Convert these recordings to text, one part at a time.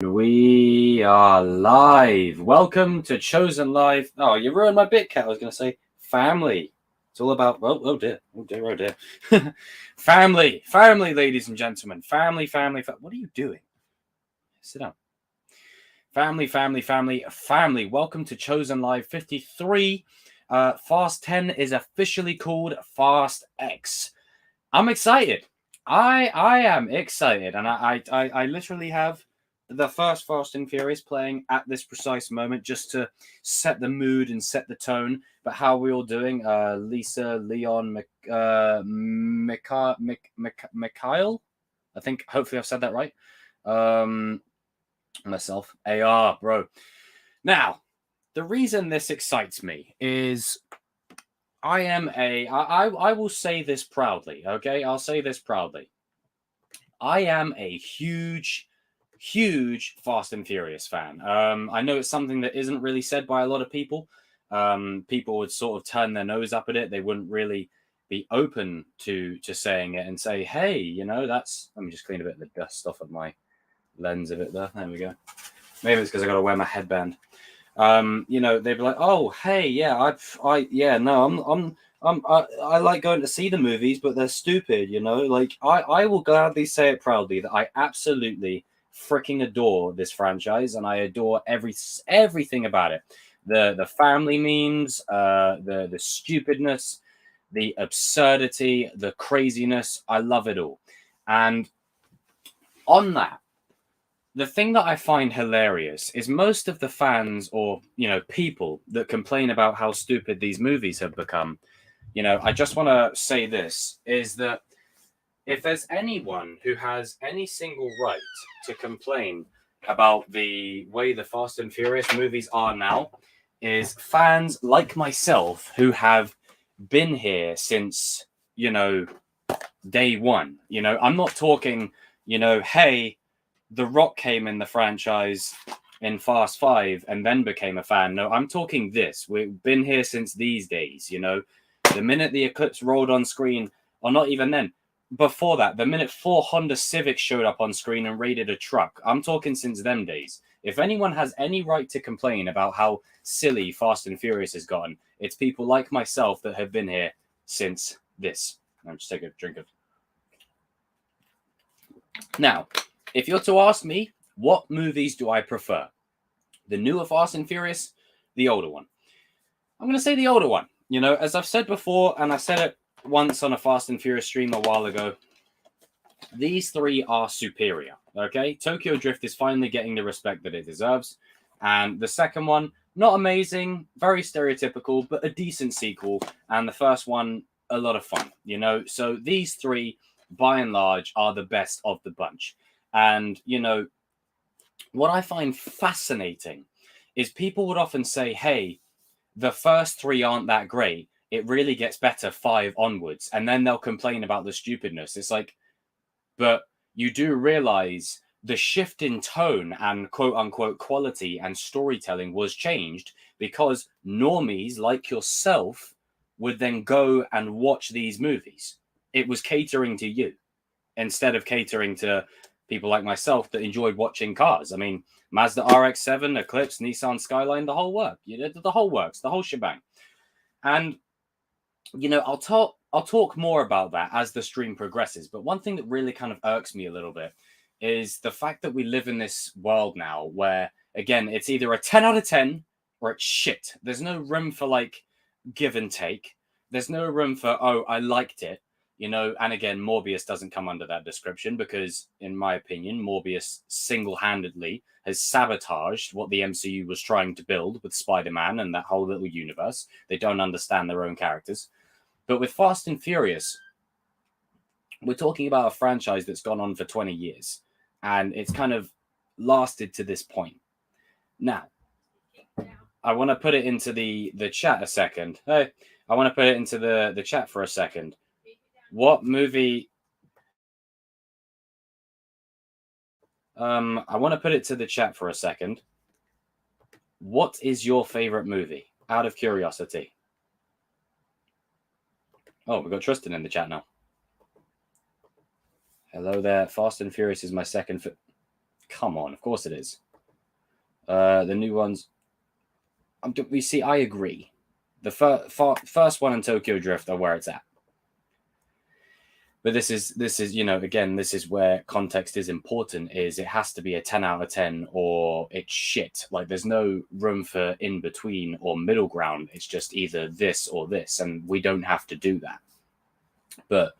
We are live. Welcome to Chosen Live. Oh, you ruined my bit, Cat. I was going to say family. It's all about, oh dear. Family, ladies and gentlemen. Family. What are you doing? Sit down. Family. Welcome to Chosen Live 53. Fast 10 is officially called Fast X. I'm excited. I am excited, and I literally have the first Fast and Furious playing at this precise moment just to set the mood and set the tone. But how are we all doing? Lisa, Leon, Mikhail. I think hopefully I've said that right. Myself, AR, bro. Now, the reason this excites me is I will say this proudly, okay? I'll say this proudly. I am a huge Fast and Furious fan. I know it's something that isn't really said by a lot of people. People would sort of turn their nose up at it. They wouldn't really be open to saying it and say, hey, you know, that's... Let me just clean a bit of the dust off of my lens of it there. There we go. Maybe it's because I got to wear my headband. You know, they'd be like, "Oh, hey, yeah, I like going to see the movies, but they're stupid." You know, like I will gladly say it proudly that I absolutely freaking adore this franchise, and I adore everything about it. The family memes, the stupidness, the absurdity, the craziness. I love it all, and on that, the thing that I find hilarious is most of the fans or, you know, people that complain about how stupid these movies have become. You know, I just want to say this is that if there's anyone who has any single right to complain about the way the Fast and Furious movies are now, is fans like myself who have been here since, you know, day one. You know, I'm not talking, you know, hey, The Rock came in the franchise in Fast 5 and then became a fan. No, I'm talking this. We've been here since these days, you know. The minute the Eclipse rolled on screen, or not even then, before that, the minute 4 Honda Civics showed up on screen and raided a truck, I'm talking since them days. If anyone has any right to complain about how silly Fast and Furious has gotten, it's people like myself that have been here since this. I'll just take a drink of... Now, if you're to ask me, what movies do I prefer? The newer Fast and Furious, the older one. I'm going to say the older one. You know, as I've said before, and I said it once on a Fast and Furious stream a while ago, these three are superior, okay? Tokyo Drift is finally getting the respect that it deserves. And the second one, not amazing, very stereotypical, but a decent sequel. And the first one, a lot of fun, you know? So these three, by and large, are the best of the bunch. And, you know, what I find fascinating is people would often say, hey, the first three aren't that great. It really gets better 5 onwards. And then they'll complain about the stupidness. It's like, but you do realize the shift in tone and quote unquote quality and storytelling was changed because normies like yourself would then go and watch these movies. It was catering to you instead of catering to people like myself that enjoyed watching cars. I mean, Mazda RX-7, Eclipse, Nissan Skyline, the whole work. You know, the whole works, the whole shebang. And you know, I'll talk more about that as the stream progresses. But one thing that really kind of irks me a little bit is the fact that we live in this world now where, again, it's either a 10 out of 10 or it's shit. There's no room for like give and take. There's no room for, oh, I liked it. You know, and again, Morbius doesn't come under that description because, in my opinion, Morbius single-handedly has sabotaged what the MCU was trying to build with Spider-Man and that whole little universe. They don't understand their own characters. But with Fast and Furious, we're talking about a franchise that's gone on for 20 years, and it's kind of lasted to this point. Now, I want to put it into the chat a second. Hey, I want to put it into the chat for a second. What movie? I want to put it to the chat for a second. What is your favorite movie? Out of curiosity. Oh, we've got Tristan in the chat now. Hello there. Fast and Furious is my second. Come on, of course it is. The new ones. We see. I agree. The first one in Tokyo Drift are where it's at. But this is again, this is where context is important. Is it has to be a 10 out of 10 or it's shit. Like there's no room for in between or middle ground. It's just either this or this, and we don't have to do that. But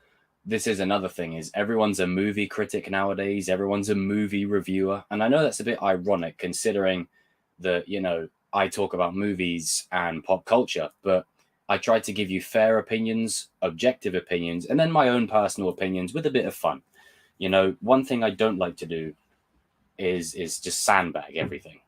this is another thing: is everyone's a movie critic nowadays. Everyone's a movie reviewer, and I know that's a bit ironic considering that I talk about movies and pop culture, but I try to give you fair opinions, objective opinions, and then my own personal opinions with a bit of fun. One thing I don't like to do is just sandbag everything.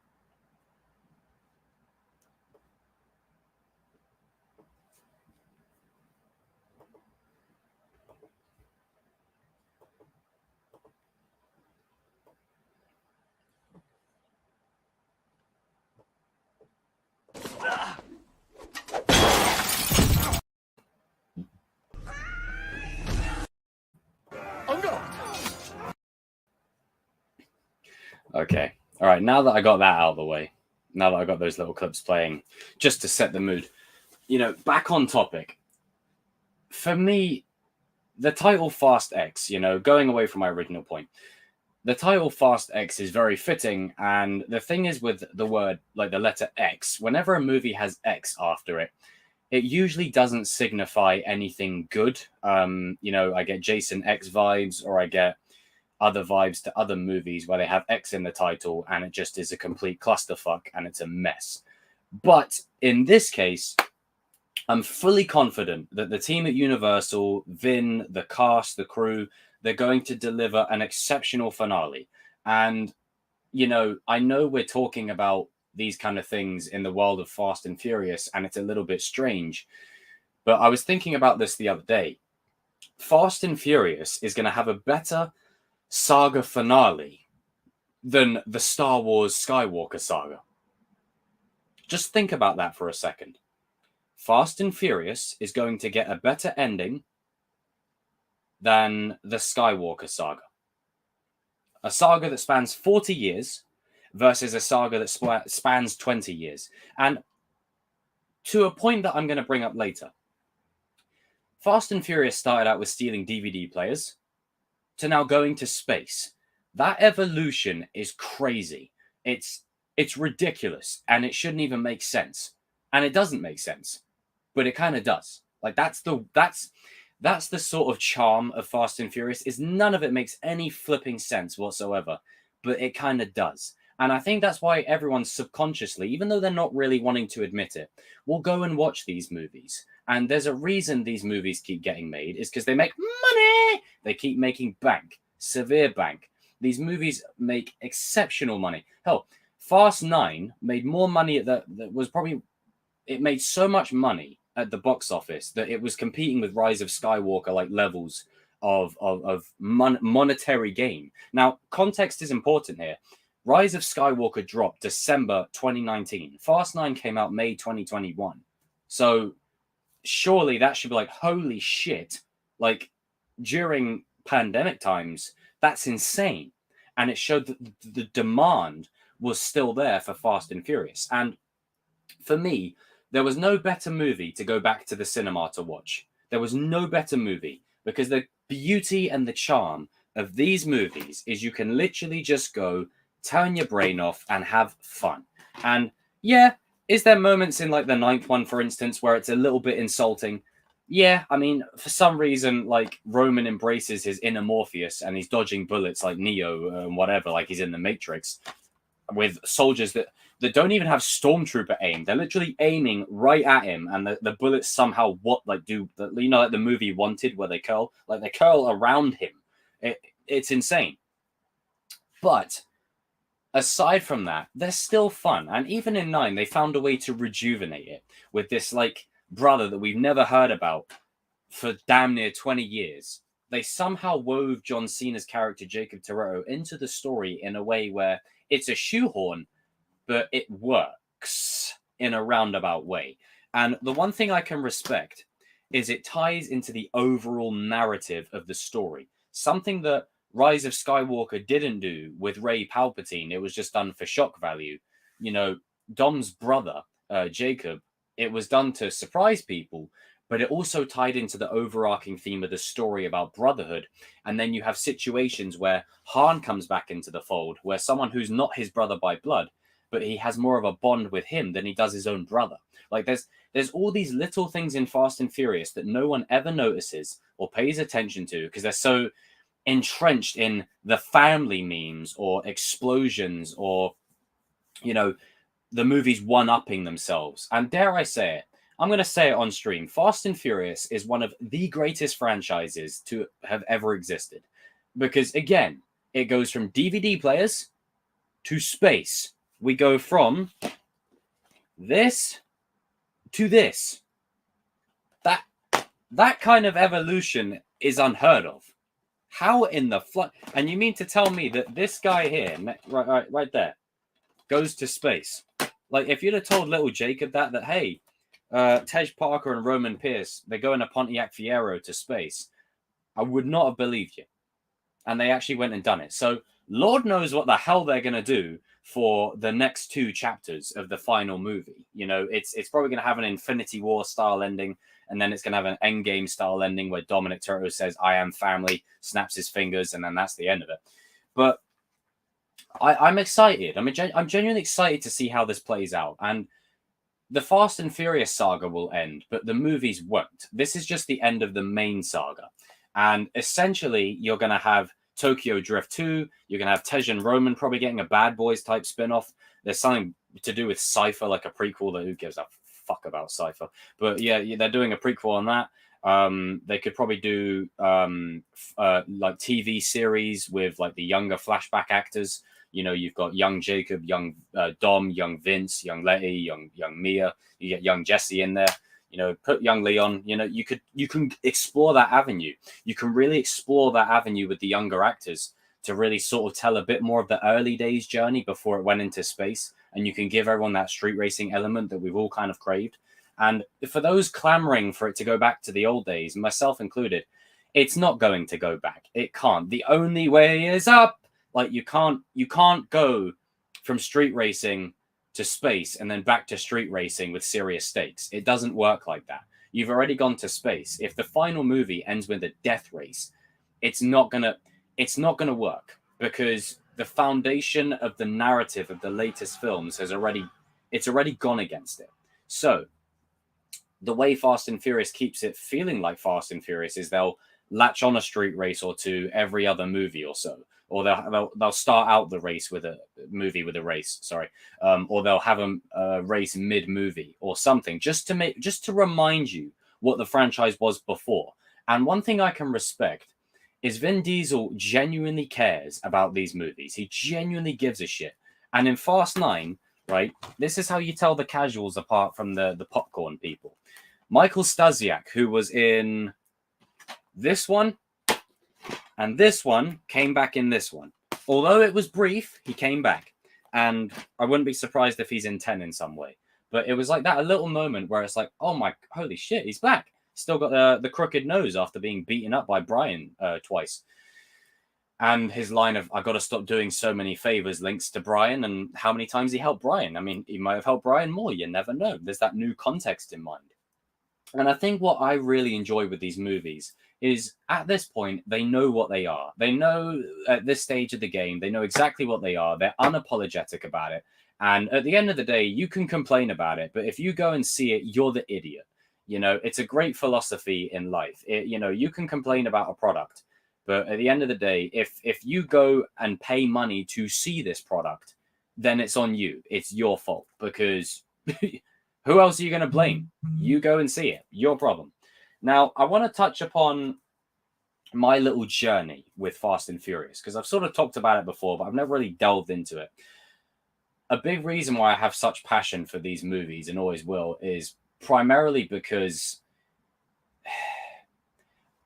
Okay. All right. Now that I got that out of the way, now that I got those little clips playing, just to set the mood, back on topic. For me, the title Fast X, going away from my original point, the title Fast X is very fitting. And the thing is with the word, like the letter X, whenever a movie has X after it, it usually doesn't signify anything good. I get Jason X vibes, or I get other vibes to other movies where they have X in the title and it just is a complete clusterfuck and it's a mess. But in this case, I'm fully confident that the team at Universal, Vin, the cast, the crew, they're going to deliver an exceptional finale. And, I know we're talking about these kind of things in the world of Fast and Furious, and it's a little bit strange. But I was thinking about this the other day. Fast and Furious is going to have a better saga finale than the Star Wars Skywalker saga. Just think about that for a second. Fast and Furious is going to get a better ending than the Skywalker saga. A saga that spans 40 years versus a saga that spans 20 years. And to a point that I'm going to bring up later, Fast and Furious started out with stealing DVD players to now going to space. That evolution is crazy. It's ridiculous, and it shouldn't even make sense. And it doesn't make sense, but it kind of does. Like that's the sort of charm of Fast and Furious. Is none of it makes any flipping sense whatsoever, but it kind of does. And I think that's why everyone subconsciously, even though they're not really wanting to admit it, will go and watch these movies. And there's a reason these movies keep getting made, is because they make money. They keep making bank, severe bank. These movies make exceptional money. Hell, Fast 9 made more money it made so much money at the box office that it was competing with Rise of Skywalker like levels of monetary gain. Now, context is important here. Rise of Skywalker dropped December 2019. Fast 9 came out May 2021. So surely that should be like, holy shit, like during pandemic times, that's insane. And it showed that the demand was still there for Fast and Furious. And for me, there was no better movie to go back to the cinema to watch. There was no better movie, because the beauty and the charm of these movies is you can literally just go, turn your brain off and have fun. And yeah, is there moments in like the 9th one, for instance, where it's a little bit insulting? Yeah, I mean, for some reason, like Roman embraces his inner Morpheus and he's dodging bullets like Neo and whatever, like he's in the Matrix, with soldiers that don't even have stormtrooper aim. They're literally aiming right at him, and the bullets somehow like the movie Wanted, where they curl around him. It's insane. But aside from that, they're still fun. And even in 9, they found a way to rejuvenate it with this like brother that we've never heard about for damn near 20 years. They somehow wove John Cena's character, Jacob Toretto, into the story in a way where it's a shoehorn, but it works in a roundabout way. And the one thing I can respect is it ties into the overall narrative of the story. Something that Rise of Skywalker didn't do with Rey Palpatine. It was just done for shock value. You know, Dom's brother, Jacob, it was done to surprise people, but it also tied into the overarching theme of the story about brotherhood. And then you have situations where Han comes back into the fold, where someone who's not his brother by blood, but he has more of a bond with him than he does his own brother. Like there's all these little things in Fast and Furious that no one ever notices or pays attention to because they're so entrenched in the family memes or explosions or, you know, the movies one-upping themselves. And dare I say it, I'm going to say it on stream. Fast and Furious is one of the greatest franchises to have ever existed. Because, again, it goes from DVD players to space. We go from this to this. That kind of evolution is unheard of. How in the fuck? And you mean to tell me that this guy here, right there, goes to space? Like, if you'd have told little Jacob that hey, Tej Parker and Roman Pierce, they go in a Pontiac Fiero to space, I would not have believed you. And they actually went and done it. So Lord knows what the hell they're going to do for the next 2 chapters of the final movie. You know, it's probably going to have an Infinity War style ending, and then it's going to have an Endgame style ending where Dominic Toretto says, "I am family," snaps his fingers, and then that's the end of it. But I'm excited. I'm genuinely excited to see how this plays out. And the Fast and Furious saga will end, but the movies won't. This is just the end of the main saga. And essentially, you're going to have Tokyo Drift 2. You're going to have Tej and Roman probably getting a Bad Boys type spin-off. There's something to do with Cypher, like a prequel. That who gives a fuck about Cypher? But yeah, they're doing a prequel on that. They could probably do like TV series with like the younger flashback actors. You know, you've got young Jacob, young Dom, young Vince, young Letty, young Mia. You get young Jesse in there. You know, put young Leon. You know, you can explore that avenue. You can really explore that avenue with the younger actors to really sort of tell a bit more of the early days journey before it went into space. And you can give everyone that street racing element that we've all kind of craved. And for those clamoring for it to go back to the old days, myself included, it's not going to go back. It can't. The only way is up. Like you can't go from street racing to space and then back to street racing with serious stakes. It doesn't work like that. You've already gone to space. If the final movie ends with a death race, it's not gonna work because the foundation of the narrative of the latest films has already gone against it. So the way Fast and Furious keeps it feeling like Fast and Furious is they'll latch on a street race or two every other movie or so. Or they'll start out the race with a movie with a race, or they'll have a race mid-movie or something, just to remind you what the franchise was before. And one thing I can respect is Vin Diesel genuinely cares about these movies. He genuinely gives a shit. And in Fast 9, right, this is how you tell the casuals apart from the popcorn people. Michael Stasiak, who was in this one, and this one came back in this one. Although it was brief, he came back. And I wouldn't be surprised if he's in 10 in some way. But it was like that, a little moment where it's like, oh my, holy shit, he's back. Still got the crooked nose after being beaten up by Brian twice. And his line of, I got to stop doing so many favors links to Brian and how many times he helped Brian. I mean, he might have helped Brian more. You never know. There's that new context in mind. And I think what I really enjoy with these movies is at this point, they know what they are. They know at this stage of the game, they know exactly what they are. They're unapologetic about it. And at the end of the day, you can complain about it. But if you go and see it, you're the idiot. You know, it's a great philosophy in life. You can complain about a product. But at the end of the day, if you go and pay money to see this product, then it's on you. It's your fault. Because who else are you going to blame? You go and see it. Your problem. Now, I want to touch upon my little journey with Fast and Furious, because I've sort of talked about it before, but I've never really delved into it. A big reason why I have such passion for these movies and always will is primarily because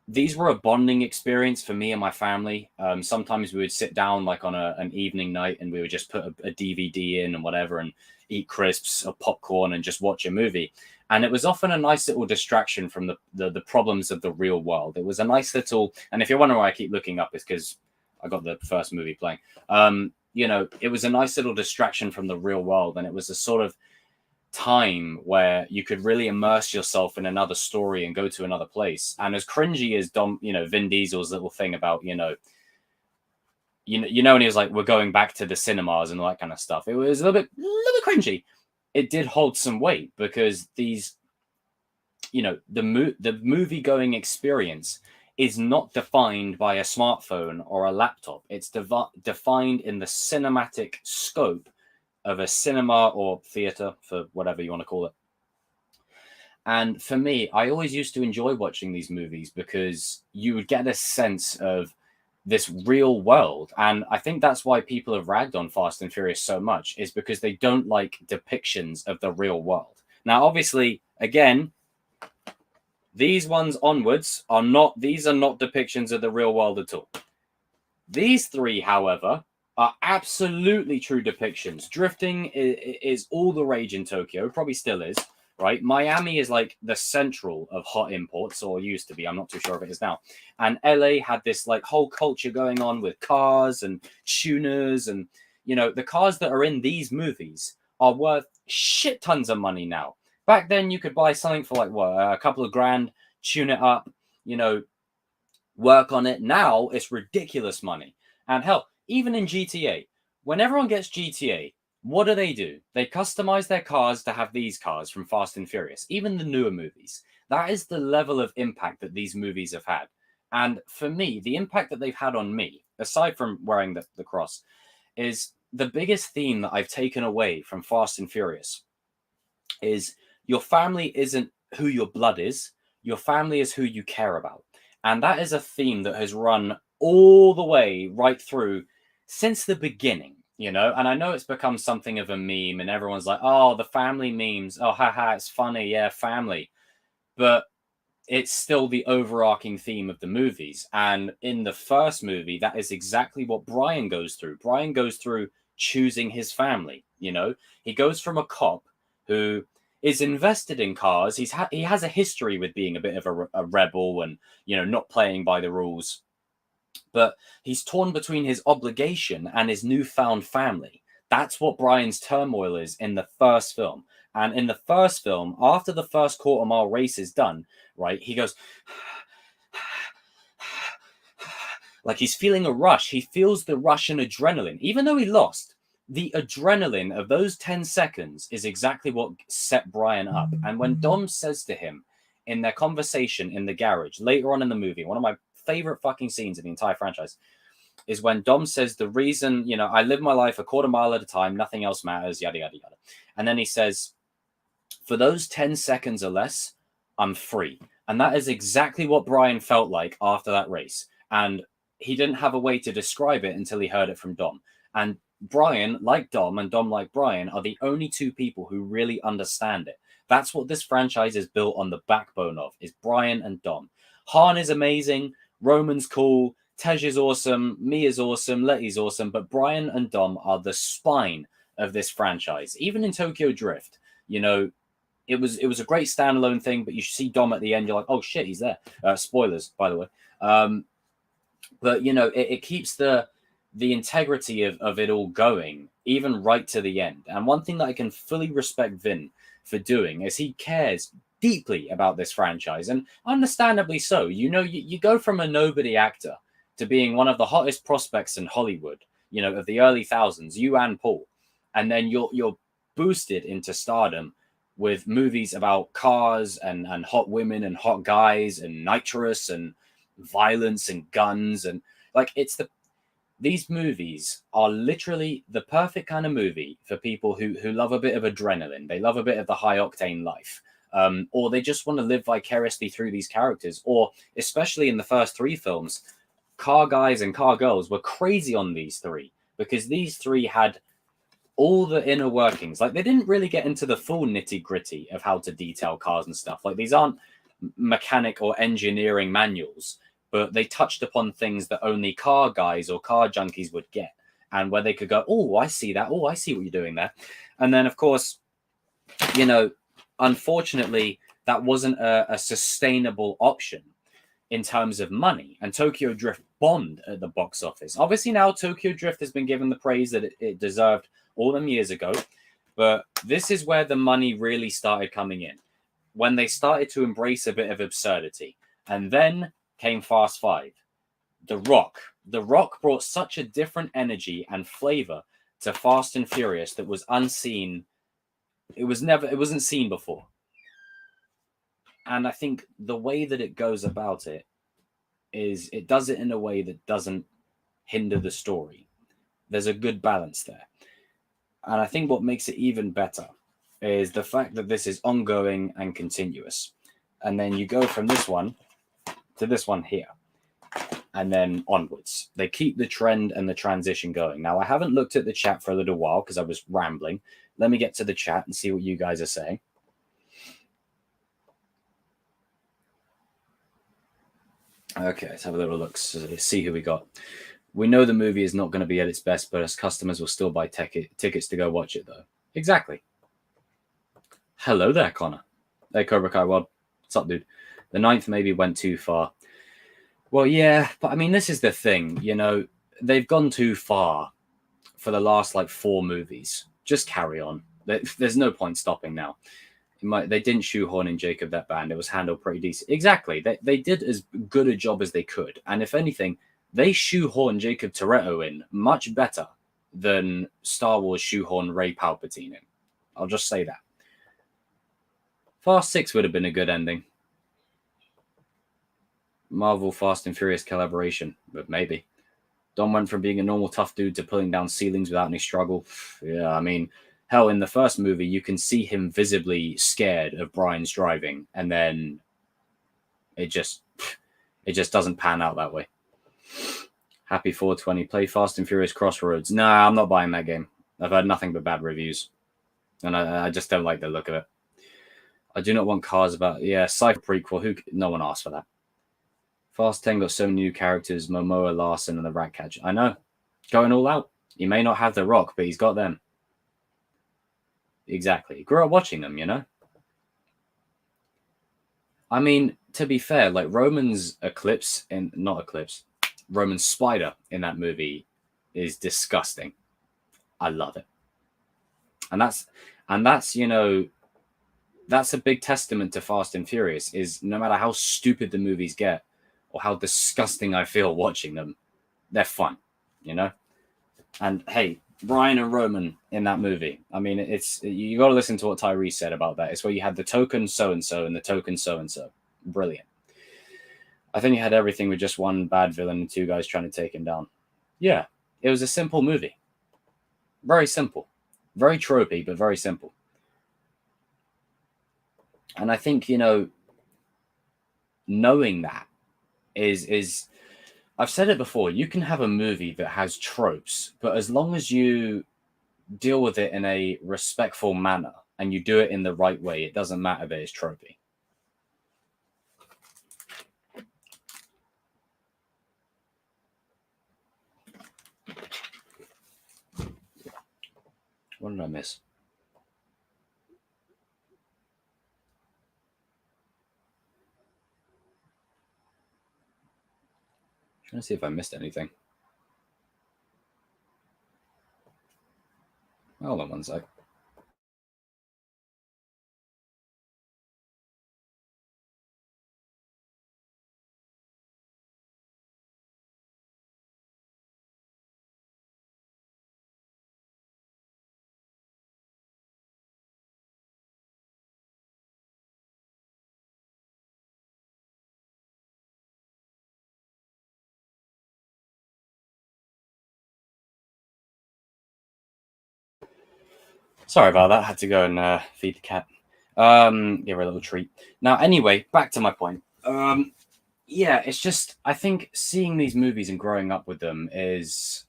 these were a bonding experience for me and my family. Sometimes we would sit down like on an evening night and we would just put a DVD in and whatever and eat crisps or popcorn and just watch a movie. And it was often a nice little distraction from the problems of the real world. It was a nice little, and if you're wondering why I keep looking up, it's because I got the first movie playing. You know, it was a nice little distraction from the real world, and it was a sort of time where you could really immerse yourself in another story and go to another place. And as cringy as Vin Diesel's little thing about, when he was like, we're going back to the cinemas and all that kind of stuff, it was a little bit cringy. It did hold some weight because these, the movie going experience is not defined by a smartphone or a laptop. It's defined in the cinematic scope of a cinema or theater, for whatever you want to call it. And for me, I always used to enjoy watching these movies because you would get a sense of this real world. And I think that's why people have ragged on Fast and Furious so much, is because they don't like depictions of the real world. Now, obviously, again, these ones onwards are not depictions of the real world at all. These three, however, are absolutely true depictions. Drifting is all the rage in Tokyo, probably still is, right? Miami is like the central of hot imports, or used to be. I'm not too sure if it is now. And LA had this like whole culture going on with cars and tuners, and the cars that are in these movies are worth shit tons of money now. Back then, you could buy something for like a couple of grand, tune it up, work on it. Now it's ridiculous money. And hell, even in GTA, when everyone gets GTA, what do? They customize their cars to have these cars from Fast and Furious, even the newer movies. That is the level of impact that these movies have had. And for me, the impact that they've had on me, aside from wearing the cross, is the biggest theme that I've taken away from Fast and Furious is your family isn't who your blood is. Your family is who you care about. And that is a theme that has run all the way right through since the beginning, and I know it's become something of a meme and everyone's like, oh, the family memes. Oh, haha, it's funny. Yeah, family. But it's still the overarching theme of the movies. And in the first movie, that is exactly what Brian goes through. Brian goes through choosing his family. He goes from a cop who is invested in cars. He has a history with being a bit of a rebel and, not playing by the rules. But he's torn between his obligation and his newfound family. That's what Brian's turmoil is in the first film. And in the first film, after the first quarter mile race is done, right, he goes, like he's feeling a rush. He feels the rush and adrenaline. Even though he lost, the adrenaline of those 10 seconds is exactly what set Brian up. And when Dom says to him in their conversation in the garage later on in the movie, one of my favorite fucking scenes in the entire franchise is when Dom says the reason, I live my life a quarter mile at a time, nothing else matters, yada, yada, yada. And then he says, for those 10 seconds or less, I'm free. And that is exactly what Brian felt like after that race. And he didn't have a way to describe it until he heard it from Dom. And Brian, like Dom, and Dom, like Brian, are the only two people who really understand it. That's what this franchise is built on the backbone of, is Brian and Dom. Han is amazing. Roman's cool. Tej is awesome. Mi is awesome. Letty's awesome. But Brian and Dom are the spine of this franchise. Even in Tokyo Drift, it was a great standalone thing, but you see Dom at the end, you're like, oh shit, he's there. Spoilers, by the way. But it keeps the integrity of it all going, even right to the end. And one thing that I can fully respect Vin for doing is he cares deeply about this franchise, and understandably so. You go from a nobody actor to being one of the hottest prospects in Hollywood, of the early thousands, you and Paul, and then you're boosted into stardom with movies about cars and hot women and hot guys and nitrous and violence and guns, and like these movies are literally the perfect kind of movie for people who love a bit of adrenaline. They love a bit of the high octane life. Or they just want to live vicariously through these characters. Or, especially in the first three films, car guys and car girls were crazy on these three, because these three had all the inner workings. Like, they didn't really get into the full nitty gritty of how to detail cars and stuff. Like, these aren't mechanic or engineering manuals, but they touched upon things that only car guys or car junkies would get, and where they could go, oh, I see that. Oh, I see what you're doing there. And then, of course, unfortunately, that wasn't a sustainable option in terms of money. And Tokyo Drift bombed at the box office. Obviously, now Tokyo Drift has been given the praise that it deserved all them years ago. But this is where the money really started coming in, when they started to embrace a bit of absurdity. And then came Fast 5. The Rock. The Rock brought such a different energy and flavor to Fast and Furious that was unseen. It wasn't seen before. And I think the way that it goes about it is it does it in a way that doesn't hinder the story. There's a good balance there. And I think what makes it even better is the fact that this is ongoing and continuous. And then you go from this one to this one here, and then onwards. They keep the trend and the transition going. Now, I haven't looked at the chat for a little while because I was rambling. Let me get to the chat and see what you guys are saying. Okay, let's have a little look, see who we got. We know the movie is not going to be at its best, but us customers will still buy tickets to go watch it, though. Exactly. Hello there, Connor. Hey, Cobra Kai World. What's up, dude? The 9th maybe went too far. Well, yeah, but I mean, this is the thing. You know, they've gone too far for the last, 4 movies. Just carry on. There's no point stopping now. They didn't shoehorn in Jacob that band. It was handled pretty decent. Exactly. They did as good a job as they could. And if anything, they shoehorned Jacob Toretto in much better than Star Wars shoehorned Ray Palpatine in. I'll just say that. Fast 6 would have been a good ending. Marvel Fast and Furious collaboration, but maybe. Dom went from being a normal tough dude to pulling down ceilings without any struggle. Yeah, I mean, hell, in the first movie, you can see him visibly scared of Brian's driving, and then it just doesn't pan out that way. Happy 420. Play Fast and Furious Crossroads. Nah, I'm not buying that game. I've heard nothing but bad reviews, and I just don't like the look of it. I do not want cars about... Yeah, Cypher prequel. No one asked for that. Fast 10 got so many new characters. Momoa, Larson, and the Ratcatcher. I know. Going all out. He may not have The Rock, but he's got them. Exactly. He grew up watching them, you know? I mean, to be fair, Roman's Roman's spider in that movie is disgusting. I love it. And that's, you know, that's a big testament to Fast and Furious, is no matter how stupid the movies get or how disgusting I feel watching them, they're fun, you know? And hey, Brian and Roman in that movie. I mean, you got to listen to what Tyrese said about that. It's where you had the token so-and-so and the token so-and-so. Brilliant. I think you had everything with just one bad villain and 2 guys trying to take him down. Yeah, it was a simple movie. Very simple. Very tropey, but very simple. And I think, you know, knowing that is I've said it before, you can have a movie that has tropes, but as long as you deal with it in a respectful manner and you do it in the right way, it doesn't matter that it's tropey. What did I miss? Trying to see if I missed anything. Hold on one sec. Sorry about that. I had to go and feed the cat. Give her a little treat. Now, anyway, back to my point. Yeah, it's just, I think seeing these movies and growing up with them it's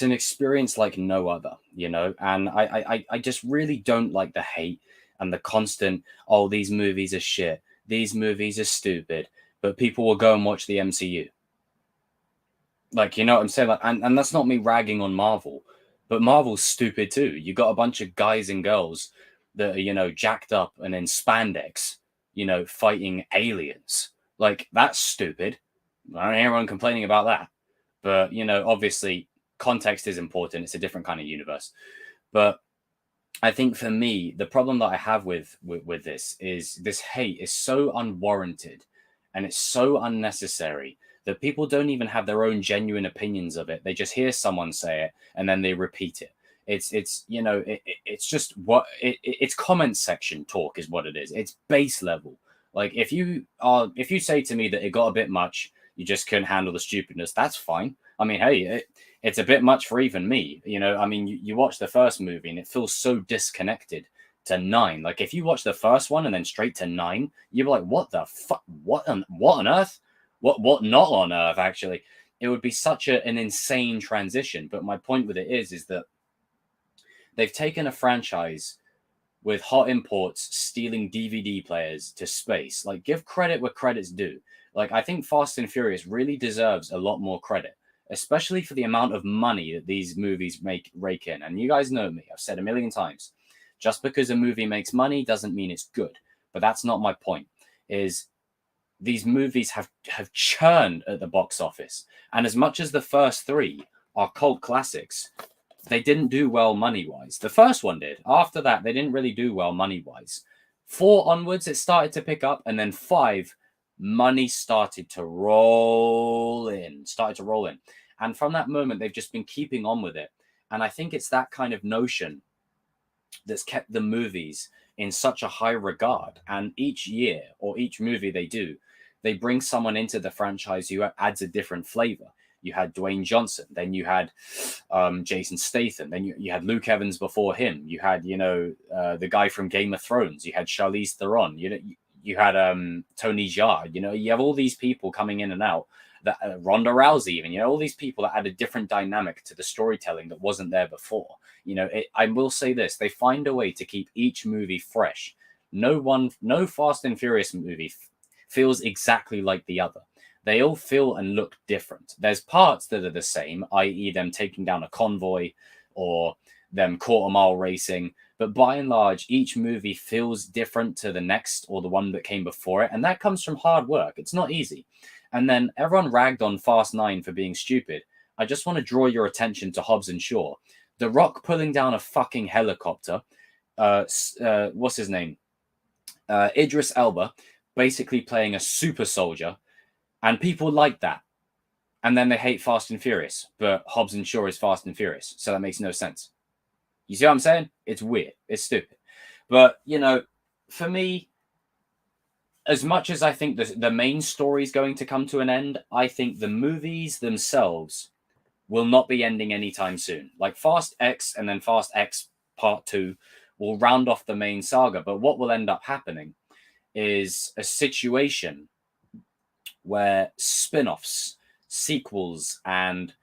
an experience like no other, you know? And I just really don't like the hate and the constant, oh, these movies are shit. These movies are stupid. But people will go and watch the MCU. You know what I'm saying? And that's not me ragging on Marvel. But Marvel's stupid too. You got a bunch of guys and girls that are, you know, jacked up and in spandex, you know, fighting aliens. That's stupid. I don't hear anyone complaining about that. But, you know, obviously context is important. It's a different kind of universe. But I think for me, the problem that I have with this is this hate is so unwarranted and it's so unnecessary that people don't even have their own genuine opinions of it. They just hear someone say it and then they repeat it. It's you know it's just it's comment section talk is what it is. It's base level. Like if you say to me that it got a bit much, you just couldn't handle the stupidness. That's fine. I mean, hey, it's a bit much for even me. You know, I mean, you watch the first movie and it feels so disconnected to 9. Like if you watch the first one and then straight to 9, you're like, what the fuck? What on earth? What not on earth? Actually, it would be such an insane transition. But my point with it is that they've taken a franchise with hot imports stealing DVD players to space. Like, give credit where credit's due. Like, I think Fast and Furious really deserves a lot more credit, especially for the amount of money that these movies rake in. And you guys know me, I've said a million times, just because a movie makes money doesn't mean it's good. But that's not my point. Is these movies have churned at the box office, and as much as the first 3 are cult classics, they didn't do well money wise. The first one did. After that, they didn't really do well money wise. 4 onwards, it started to pick up, and then 5, money started to roll in. And from that moment, they've just been keeping on with it. And I think it's that kind of notion that's kept the movies in such a high regard. And each year or each movie they do, they bring someone into the franchise who adds a different flavor. You had Dwayne Johnson, then you had Jason Statham, then you had Luke Evans before him. You had, the guy from Game of Thrones. You had Charlize Theron. You had Tony Jaa. You have all these people coming in and out. That Ronda Rousey, even, all these people that add a different dynamic to the storytelling that wasn't there before. I will say this: they find a way to keep each movie fresh. No Fast and Furious movie feels exactly like the other. They all feel and look different. There's parts that are the same, i.e., them taking down a convoy or them quarter mile racing. But by and large, each movie feels different to the next or the one that came before it. And that comes from hard work. It's not easy. And then everyone ragged on Fast 9 for being stupid. I just want to draw your attention to Hobbs and Shaw. The Rock pulling down a fucking helicopter. What's his name? Idris Elba basically playing a super soldier. And people like that. And then they hate Fast and Furious. But Hobbs and Shaw is Fast and Furious. So that makes no sense. You see what I'm saying? It's weird. It's stupid. But, for me, as much as I think the main story is going to come to an end, I think the movies themselves will not be ending anytime soon. Like Fast X and then Fast X Part 2 will round off the main saga. But what will end up happening is a situation where spin-offs, sequels, and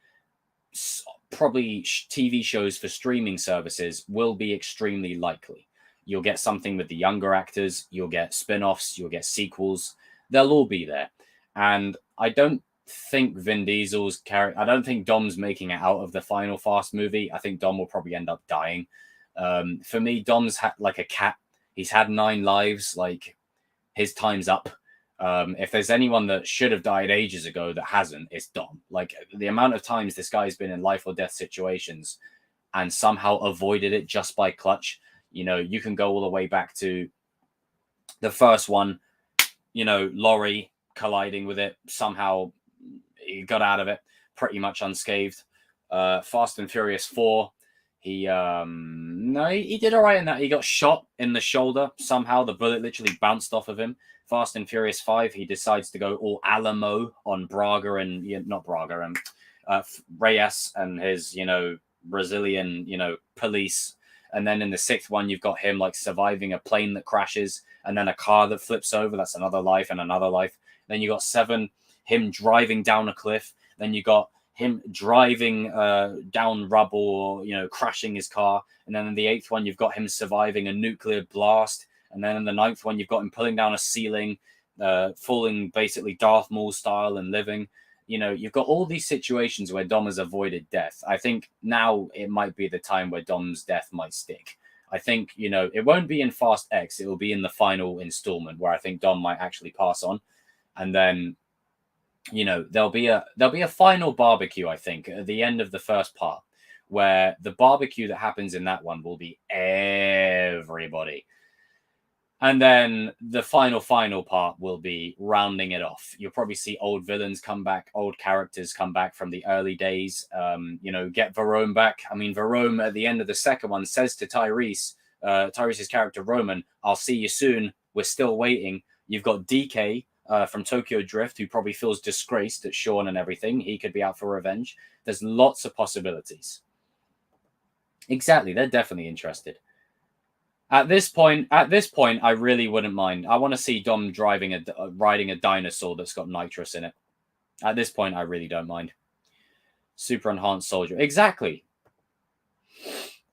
probably TV shows for streaming services will be extremely likely. You'll get something with the younger actors, you'll get spin-offs, you'll get sequels. They'll all be there. And I don't think Vin Diesel's character, I don't think Dom's making it out of the final Fast movie. I think Dom will probably end up dying. For me, Dom's like a cat. He's had 9 lives. Like, his time's up. If there's anyone that should have died ages ago that hasn't, it's Dom. Like, the amount of times this guy's been in life or death situations and somehow avoided it just by clutch. You can go all the way back to the first one, Laurie colliding with it. Somehow he got out of it pretty much unscathed. Fast and Furious 4, he did all right in that. He got shot in the shoulder. Somehow the bullet literally bounced off of him. Fast and Furious 5, he decides to go all Alamo on Braga and not Braga and Reyes and his Brazilian police. And then in the 6th one, you've got him like surviving a plane that crashes and then a car that flips over. That's another life and another life. Then you got 7, him driving down a cliff. Then you got him driving down rubble or, crashing his car. And then in the 8th one, you've got him surviving a nuclear blast. And then in the 9th one, you've got him pulling down a ceiling, falling basically Darth Maul style and living. You've got all these situations where Dom has avoided death. I think now it might be the time where Dom's death might stick. I think, it won't be in Fast X. It will be in the final installment where I think Dom might actually pass on. And then you know, there'll be a final barbecue, I think, at the end of the first part, where the barbecue that happens in that one will be everybody. And then the final part will be rounding it off. You'll probably see old villains come back, old characters come back from the early days. You know, get Verone back. I mean, Verone at the end of the second one says to Tyrese, Tyrese's character Roman, "I'll see you soon. We're still waiting." You've got DK from Tokyo Drift, who probably feels disgraced at Sean and everything. He could be out for revenge. There's lots of possibilities. Exactly, they're definitely interested. At this point, I really wouldn't mind. I want to see Dom riding a dinosaur that's got nitrous in it. At this point, I really don't mind. Super enhanced soldier, exactly.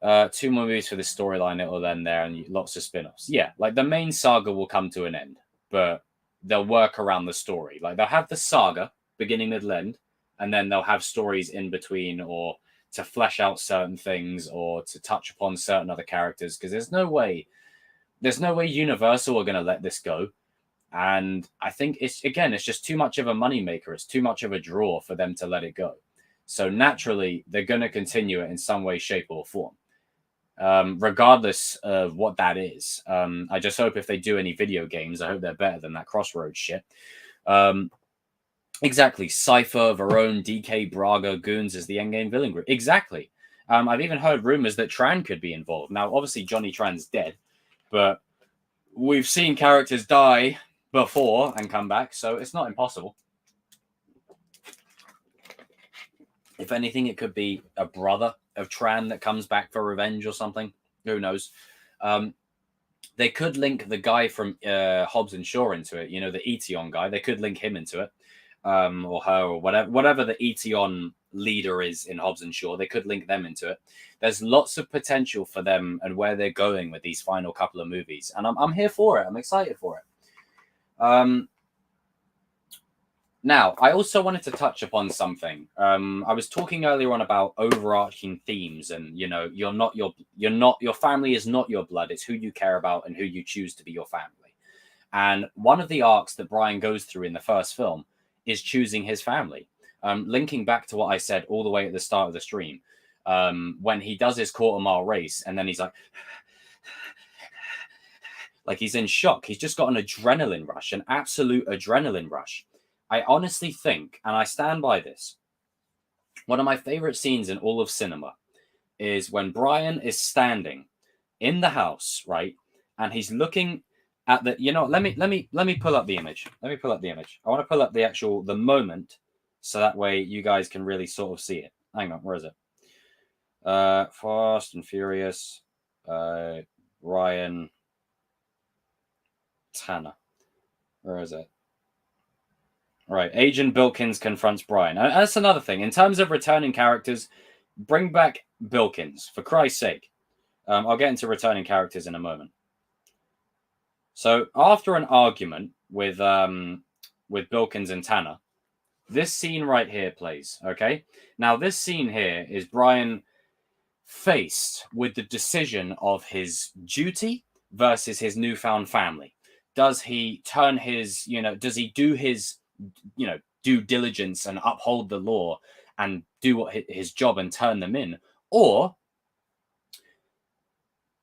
2 more movies for this storyline. It will end there, and lots of spin-offs. Yeah, like the main saga will come to an end, but they'll work around the story. Like they'll have the saga beginning, middle, end, and then they'll have stories in between, or to flesh out certain things, or to touch upon certain other characters. Because there's no way Universal are going to let this go. And I think it's just too much of a moneymaker. It's too much of a draw for them to let it go. So naturally, they're going to continue it in some way, shape, or form. Regardless of what that is. I just hope if they do any video games, I hope they're better than that Crossroads shit. Exactly. Cypher, Verone, DK, Braga, Goons as the endgame villain group. Exactly. I've even heard rumors that Tran could be involved. Now, obviously, Johnny Tran's dead, but we've seen characters die before and come back, so it's not impossible. If anything, it could be a brother of Tran that comes back for revenge or something. Who knows? They could link the guy from Hobbs and Shaw into it. You know, the Eteon guy. They could link him into it, or her, or whatever the Eteon leader is in Hobbs and Shaw. They could link them into it. There's lots of potential for them and where they're going with these final couple of movies, and I'm here for it. I'm excited for it. Now, I also wanted to touch upon something. I was talking earlier on about overarching themes, and you know, your family is not your blood. It's who you care about and who you choose to be your family. And one of the arcs that Brian goes through in the first film is choosing his family. Linking back to what I said all the way at the start of the stream, when he does his quarter-mile race, and then he's like he's in shock. He's just got an adrenaline rush, an absolute adrenaline rush. I honestly think, and I stand by this, one of my favorite scenes in all of cinema is when Brian is standing in the house, right? And he's looking at the, let me pull up the image. Let me pull up the image. I want to pull up the moment so that way you guys can really sort of see it. Hang on, where is it? Fast and Furious, Brian Tanner. Where is it? Right, Agent Bilkins confronts Brian. That's another thing. In terms of returning characters, bring back Bilkins, for Christ's sake. I'll get into returning characters in a moment. So, after an argument with Bilkins and Tanner, this scene right here plays, okay? Now, this scene here is Brian faced with the decision of his duty versus his newfound family. Does he turn his, does he do his due diligence and uphold the law and do what his job and turn them in? Or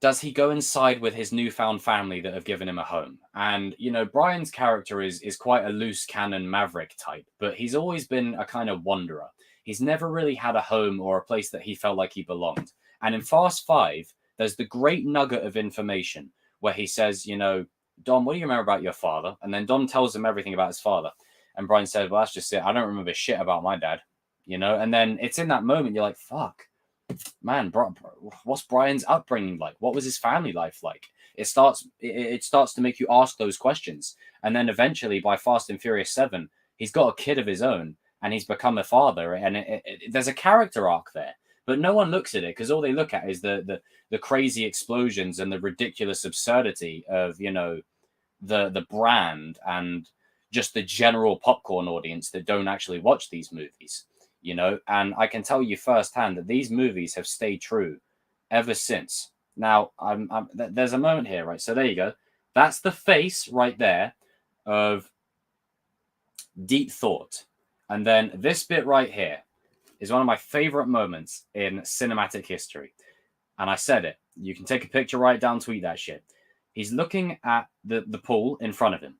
does he go inside with his newfound family that have given him a home? And, Brian's character is quite a loose cannon maverick type, but he's always been a kind of wanderer. He's never really had a home or a place that he felt like he belonged. And in Fast 5, there's the great nugget of information where he says, Dom, what do you remember about your father? And then Dom tells him everything about his father. And Brian said, well, that's just it. I don't remember shit about my dad, And then it's in that moment you're like, fuck, man, bro, what's Brian's upbringing like? What was his family life like? It starts to make you ask those questions. And then eventually by Fast and Furious 7, he's got a kid of his own and he's become a father. And there's a character arc there. But no one looks at it because all they look at is the crazy explosions and the ridiculous absurdity of, the brand and just the general popcorn audience that don't actually watch these movies, and I can tell you firsthand that these movies have stayed true ever since. Now, there's a moment here, right? So there you go. That's the face right there of deep thought. And then this bit right here is one of my favorite moments in cinematic history. And I said it. You can take a picture, write it down, tweet that shit. He's looking at the pool in front of him.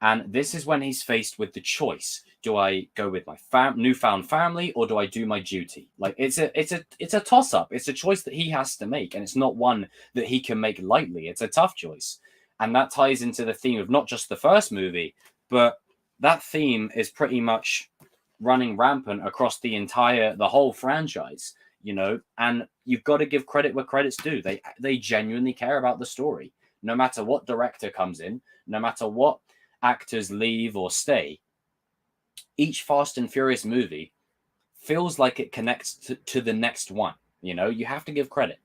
And this is when he's faced with the choice. Do I go with my newfound family, or do I do my duty? Like it's a toss-up. It's a choice that he has to make, and it's not one that he can make lightly. It's a tough choice. And that ties into the theme of not just the first movie, but that theme is pretty much running rampant across the whole franchise, and you've got to give credit where credit's due. They genuinely care about the story. No matter what director comes in, no matter what actors leave or stay, each Fast and Furious movie feels like it connects to the next one. You have to give credit.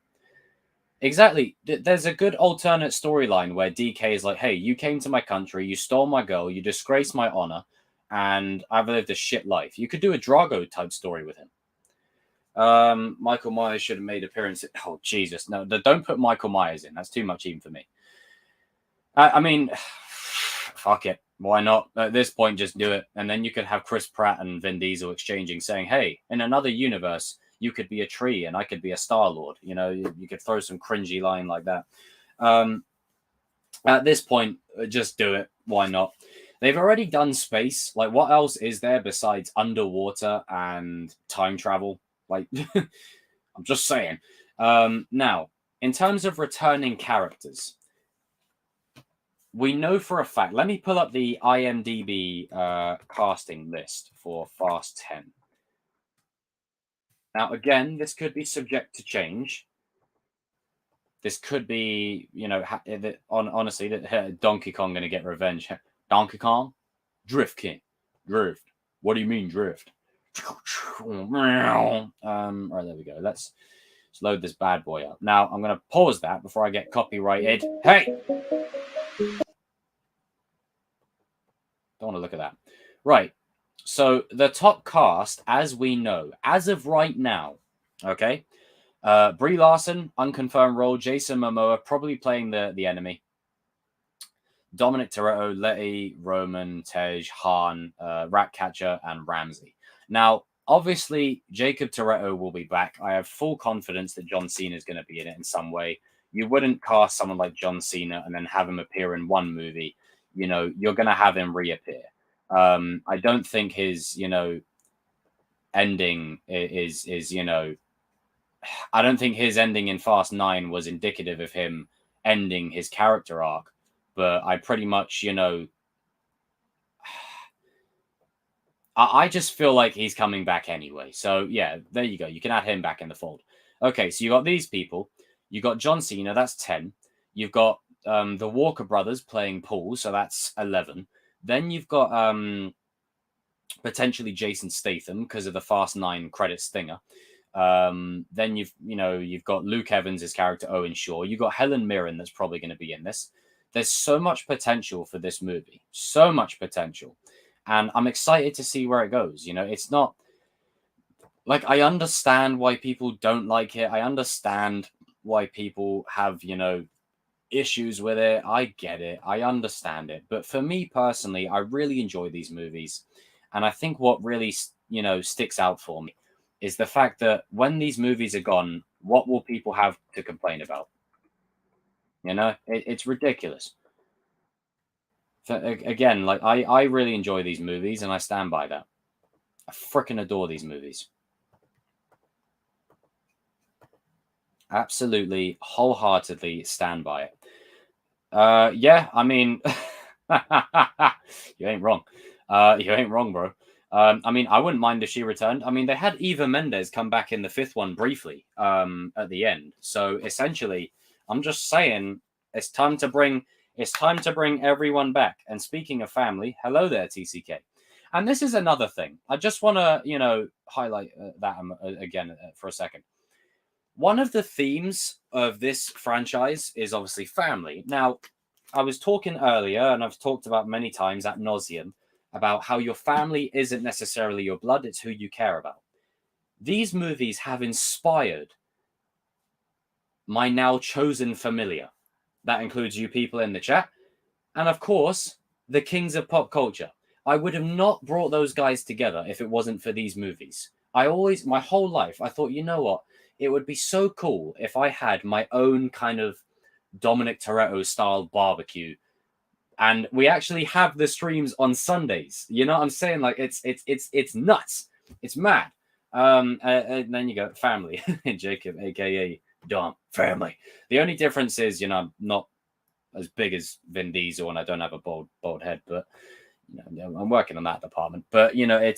Exactly. There's a good alternate storyline where DK is like, hey, you came to my country, you stole my girl, you disgraced my honor, and I've lived a shit life. You could do a Drago type story with him. Michael Myers should have made appearance. Oh, Jesus. No, don't put Michael Myers in. That's too much even for me. I mean, fuck it. Why not? At this point, just do it. And then you could have Chris Pratt and Vin Diesel exchanging, saying, hey, in another universe, you could be a tree and I could be a Star-Lord. You could throw some cringy line like that. At this point, just do it. Why not? They've already done space. Like, what else is there besides underwater and time travel? Like, I'm just saying. Now, in terms of returning characters, we know for a fact. Let me pull up the IMDb casting list for Fast 10. Now, again, this could be subject to change. This could be, honestly, that Donkey Kong going to get revenge. Donkey Kong? Drift King. Drift. What do you mean, drift? Right, there we go. Let's load this bad boy up. Now, I'm going to pause that before I get copyrighted. Hey! Don't want to look at that. Right. So, the top cast, as we know, as of right now, okay? Brie Larson, unconfirmed role. Jason Momoa, probably playing the enemy. Dominic Toretto, Letty, Roman, Tej, Han, Ratcatcher, and Ramsey. Now, obviously, Jacob Toretto will be back. I have full confidence that John Cena is going to be in it in some way. You wouldn't cast someone like John Cena and then have him appear in one movie. You're going to have him reappear. I don't think his, ending is I don't think his ending in Fast 9 was indicative of him ending his character arc, but I pretty much, I just feel like he's coming back anyway. So, yeah, there you go. You can add him back in the fold. Okay, so you got these people. You got John Cena, that's 10. You've got the Walker brothers playing Paul, so that's 11. Then you've got potentially Jason Statham because of the Fast 9 credits stinger. Then you've got Luke Evans' character Owen Shaw. You've got Helen Mirren that's probably going to be in this. There's so much potential for this movie. So much potential. And I'm excited to see where it goes. It's not like I understand why people don't like it. I understand why people have, issues with it. I get it. I understand it. But for me personally, I really enjoy these movies. And I think what really, sticks out for me is the fact that when these movies are gone, what will people have to complain about? It's ridiculous. So, again, like I really enjoy these movies and I stand by that. I freaking adore these movies. Absolutely, wholeheartedly stand by it. Yeah, I mean, you ain't wrong. You ain't wrong, bro. I mean, I wouldn't mind if she returned. I mean, they had Eva Mendes come back in the fifth one briefly at the end. So essentially, I'm just saying it's time to bring everyone back. And speaking of family, hello there, TCK. And this is another thing. I just want to, highlight that again for a second. One of the themes of this franchise is obviously family. Now, I was talking earlier, and I've talked about many times ad nauseum, about how your family isn't necessarily your blood, it's who you care about. These movies have inspired my now chosen familiar. That includes you people in the chat. And of course, the kings of pop culture. I would have not brought those guys together if it wasn't for these movies. I always, my whole life, I thought, you know what? It would be so cool if I had my own kind of Dominic Toretto style barbecue, and we actually have the streams on Sundays. You know what I'm saying? Like it's nuts. It's mad. And then you go family, Jacob, aka Dom, family. The only difference is, you know, I'm not as big as Vin Diesel, and I don't have a bald head, but you know, I'm working on that department. But you know,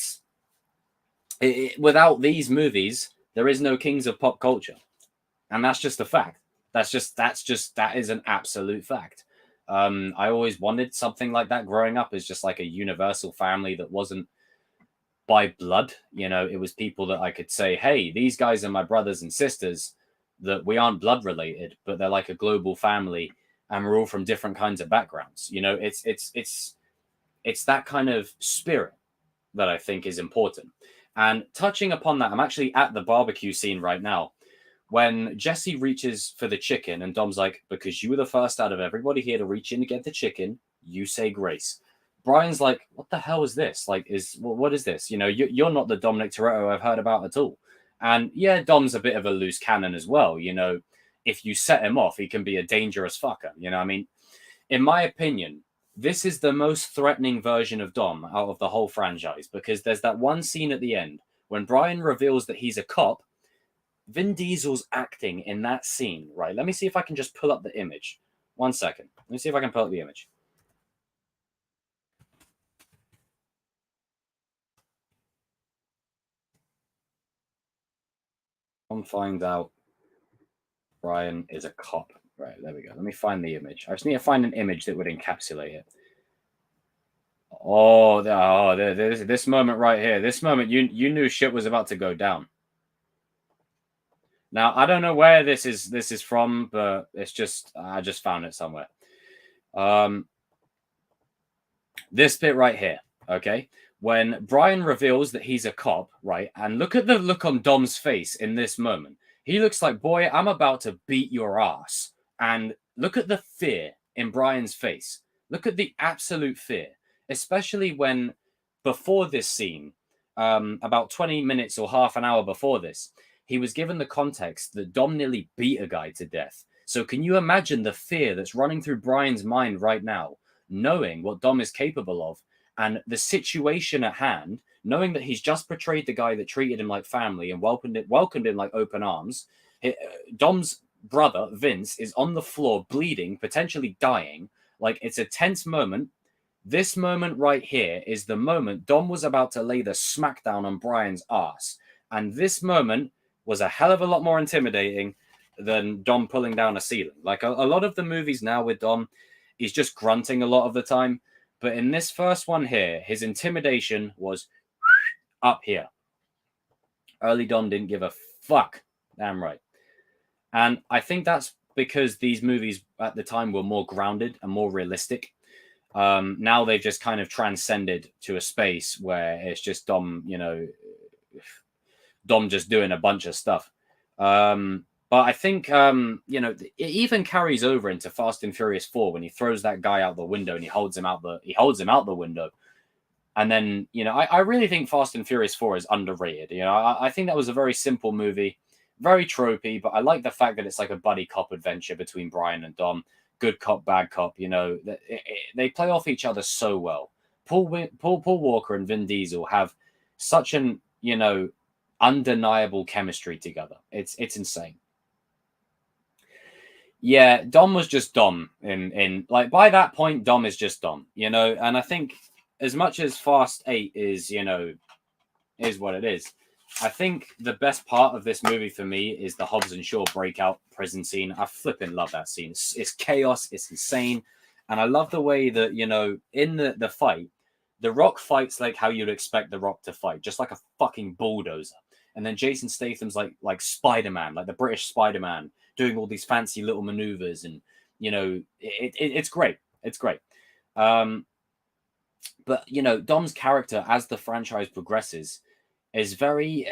without these movies, there is no kings of pop culture, and that's just a fact. That is an absolute fact. I always wanted something like that growing up, as just like a universal family that wasn't by blood. You know, it was people that I could say, hey, these guys are my brothers and sisters, that we aren't blood related, but they're like a global family, and we're all from different kinds of backgrounds. You know, it's that kind of spirit that I think is important. And touching upon that, I'm actually at the barbecue scene right now when Jesse reaches for the chicken, and Dom's like, because you were the first out of everybody here to reach in to get the chicken, you say grace. Brian's like, what the hell is this? Like, what is this? You know, you're not the Dominic Toretto I've heard about at all. And yeah, Dom's a bit of a loose cannon as well. You know, if you set him off, he can be a dangerous fucker. You know, I mean, in my opinion, this is the most threatening version of Dom out of the whole franchise, because there's that one scene at the end when Brian reveals that he's a cop. Vin Diesel's acting in that scene, right? Let me see if I can just pull up the image. 1 second. Let me see if I can pull up the image. I'll find out Brian is a cop. Right, there we go. Let me find the image. I just need to find an image that would encapsulate it. This moment right here. This moment, you knew shit was about to go down. Now, I don't know where this is from, but I just found it somewhere. This bit right here, okay? When Brian reveals that he's a cop, right? And look at the look on Dom's face in this moment. He looks like, boy, I'm about to beat your ass. And look at the fear in Brian's face. Look at the absolute fear, especially when before this scene, about 20 minutes or half an hour before this, he was given the context that Dom nearly beat a guy to death. So can you imagine the fear that's running through Brian's mind right now, knowing what Dom is capable of, and the situation at hand, knowing that he's just portrayed the guy that treated him like family and welcomed him like open arms. Dom's brother, Vince, is on the floor bleeding, potentially dying. Like, it's a tense moment. This moment right here is the moment Dom was about to lay the smackdown on Brian's ass. And this moment was a hell of a lot more intimidating than Dom pulling down a ceiling. Like a lot of the movies now with Dom, he's just grunting a lot of the time. But in this first one here, his intimidation was up here. Early Dom didn't give a fuck. Damn right. And I think that's because these movies at the time were more grounded and more realistic. Now they've just kind of transcended to a space where it's just Dom, you know, Dom just doing a bunch of stuff. But I think, you know, it even carries over into Fast and Furious 4 when he throws that guy out the window and he holds him out the window. And then, you know, I really think Fast and Furious 4 is underrated. You know, I think that was a very simple movie, very tropey, but I like the fact that it's like a buddy cop adventure between Brian and Dom. Good cop, bad cop. You know, they play off each other so well. Paul Walker and Vin Diesel have such an, you know, undeniable chemistry together. It's insane. Yeah, Dom was just Dom in like by that point, Dom is just Dom, you know, and I think as much as Fast 8 is, you know, is what it is, I think the best part of this movie for me is the Hobbs and Shaw breakout prison scene. I flipping love that scene. It's chaos, it's insane. And I love the way that, you know, in the fight, The Rock fights like how you'd expect The Rock to fight, just like a fucking bulldozer. And then Jason Statham's like Spider-Man, like the British Spider-Man, doing all these fancy little maneuvers, and you know, it's great. It's great. But you know, Dom's character as the franchise progresses is very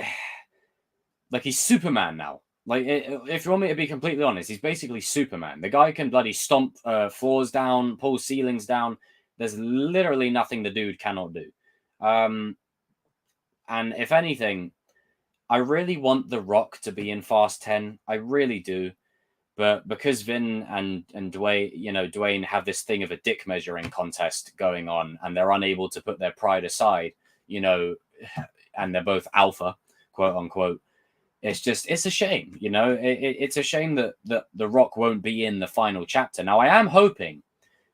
like he's Superman now. Like, if you want me to be completely honest, he's basically Superman. The guy can bloody stomp floors down, pull ceilings down. There's literally nothing the dude cannot do. And if anything, I really want The Rock to be in Fast 10. I really do. But because Vin and Dwayne have this thing of a dick measuring contest going on, and they're unable to put their pride aside, and they're both alpha, quote unquote. It's a shame, it's a shame that The Rock won't be in the final chapter. Now, I am hoping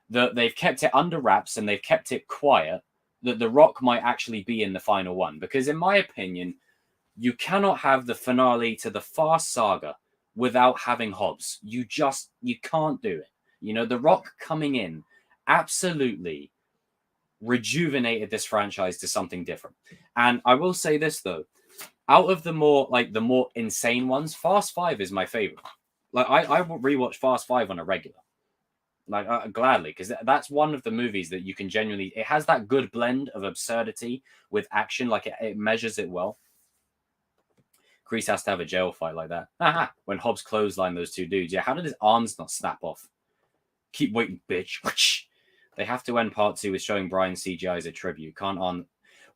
that they've kept it under wraps and they've kept it quiet, that The Rock might actually be in the final one. Because in my opinion, you cannot have the finale to the Fast saga without having Hobbs. You can't do it. The Rock coming in absolutely rejuvenated this franchise to something different. And I will say this, though. Out of the more insane ones, Fast 5 is my favorite. Like, I will rewatch Fast 5 on a regular. Like, gladly, because that's one of the movies that you can genuinely... It has that good blend of absurdity with action. Like, it measures it well. Kreese has to have a jail fight like that. Aha! When Hobbs clotheslined those two dudes. Yeah, how did his arms not snap off? Keep waiting, bitch. They have to end part 2 with showing Brian CGI as a tribute. Can't on...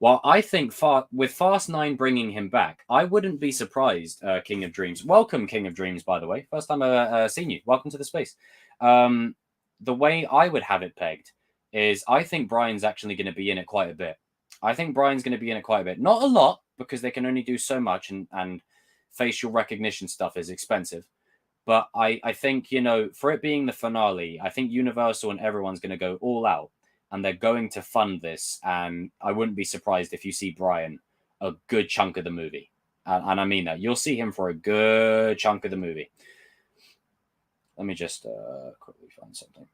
Well, I think with Fast 9 bringing him back, I wouldn't be surprised, King of Dreams. Welcome, King of Dreams, by the way. First time I've seen you. Welcome to the space. The way I would have it pegged is I think Brian's actually going to be in it quite a bit. I think Brian's going to be in it quite a bit. Not a lot, because they can only do so much, and facial recognition stuff is expensive. But I think, for it being the finale, I think Universal and everyone's going to go all out, and they're going to fund this. And I wouldn't be surprised if you see Brian a good chunk of the movie. And I mean that. You'll see him for a good chunk of the movie. Let me just quickly find something.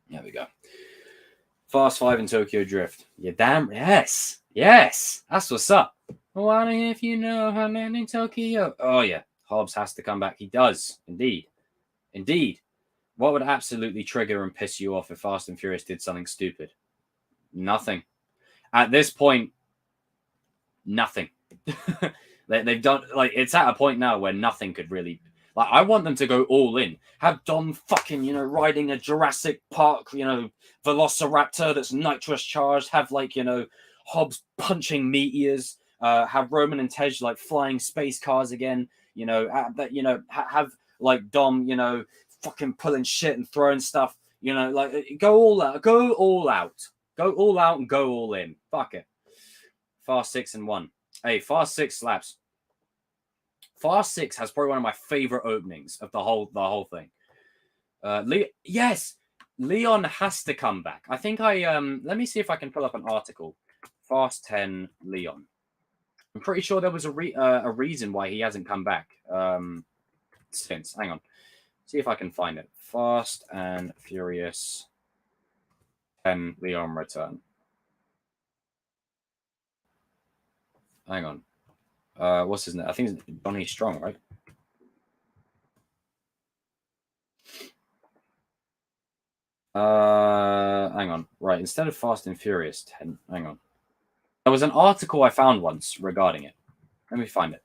There we go. Fast 5 and Tokyo Drift. Yeah, damn. Yes. That's what's up. Wonder if you know how man in Tokyo. Oh, yeah. Hobbs has to come back. He does. Indeed. What would absolutely trigger and piss you off if Fast and Furious did something stupid? Nothing. At this point, nothing. They've done, it's at a point now where nothing could really... I want them to go all in. Have Dom fucking, riding a Jurassic Park, Velociraptor that's nitrous charged. Have, Hobbs punching meteors. Have Roman and Tej, flying space cars again. Have, Dom, fucking pulling shit and throwing stuff. Go all out. Go all out. Go all out and go all in. Fuck it. Fast 6 and 1. Hey, Fast 6 slaps. Fast 6 has probably one of my favorite openings of the whole thing. Yes, Leon has to come back. I think let me see if I can pull up an article. Fast 10 Leon. I'm pretty sure there was a reason why he hasn't come back since. Hang on. See if I can find it. Fast and Furious 10 Leon return. Hang on. What's his name? I think it's Bonnie Strong, right? Hang on. Right, instead of Fast and Furious 10, hang on. There was an article I found once regarding it. Let me find it.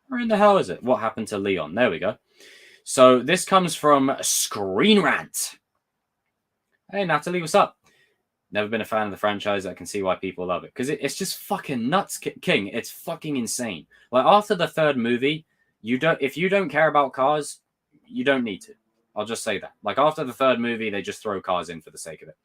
Where in the hell is it? What happened to Leon? There we go. So this comes from Screen Rant. Hey, Natalie, what's up? Never been a fan of the franchise. I can see why people love it. Because it's just fucking nuts, King. It's fucking insane. After the third movie, if you don't care about cars, you don't need to. I'll just say that. After the third movie, they just throw cars in for the sake of it.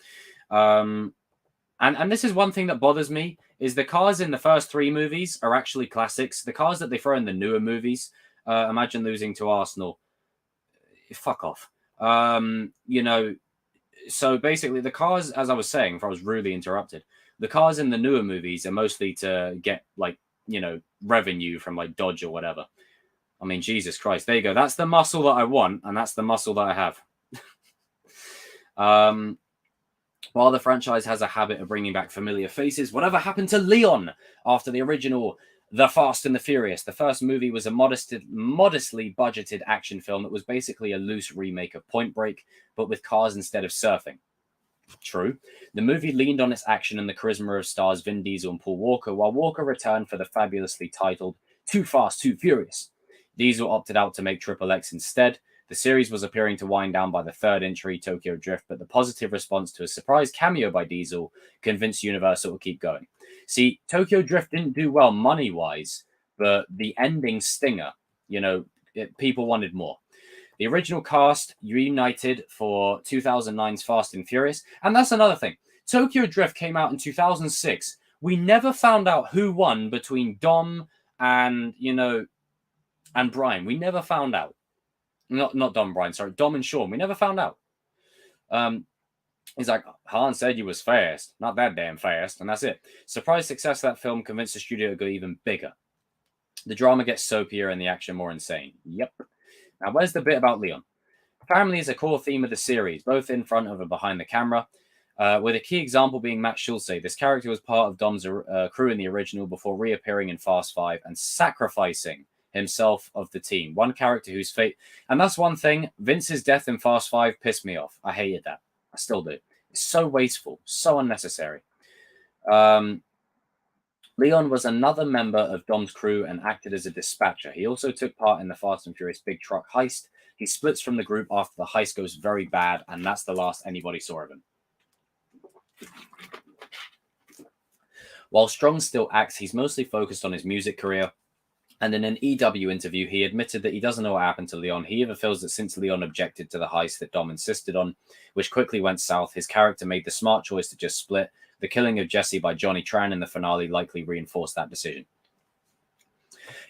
And this is one thing that bothers me, is the cars in the first 3 movies are actually classics. The cars that they throw in the newer movies, imagine losing to Arsenal. Fuck off. So basically the cars, as I was saying, if I was rudely interrupted, the cars in the newer movies are mostly to get revenue from Dodge or whatever. I mean, Jesus Christ, there you go. That's the muscle that I want, and that's the muscle that I have. While the franchise has a habit of bringing back familiar faces, whatever happened to Leon after the original The Fast and the Furious? The first movie was a modestly budgeted action film that was basically a loose remake of Point Break, but with cars instead of surfing. True. The movie leaned on its action and the charisma of stars Vin Diesel and Paul Walker, while Walker returned for the fabulously titled Too Fast, Too Furious. Diesel opted out to make Triple X instead. The series was appearing to wind down by the third entry, Tokyo Drift, but the positive response to a surprise cameo by Diesel convinced Universal to keep going. See, Tokyo Drift didn't do well money-wise, but the ending stinger, people wanted more. The original cast reunited for 2009's Fast and Furious, and that's another thing. Tokyo Drift came out in 2006. We never found out who won between Dom and and Brian. We never found out. Not Dom Brian, sorry, Dom and Sean. We never found out. He's like, Han said you was fast, not that damn fast, and that's it. Surprise success of that film convinced the studio to go even bigger. The drama gets soapier and the action more insane. Yep. Now, where's the bit about Leon? Family is a core theme of the series, both in front of and behind the camera. With a key example being Matt Schulze. This character was part of Dom's crew in the original before reappearing in Fast 5 and sacrificing himself of the team. One character whose fate... And that's one thing. Vince's death in Fast 5 pissed me off. I hated that. I still do. It's so wasteful. So unnecessary. Leon was another member of Dom's crew and acted as a dispatcher. He also took part in the Fast and Furious big truck heist. He splits from the group after the heist goes very bad, and that's the last anybody saw of him. While Strong still acts, he's mostly focused on his music career. And in an EW interview, he admitted that he doesn't know what happened to Leon. He even feels that since Leon objected to the heist that Dom insisted on, which quickly went south, his character made the smart choice to just split. The killing of Jesse by Johnny Tran in the finale likely reinforced that decision.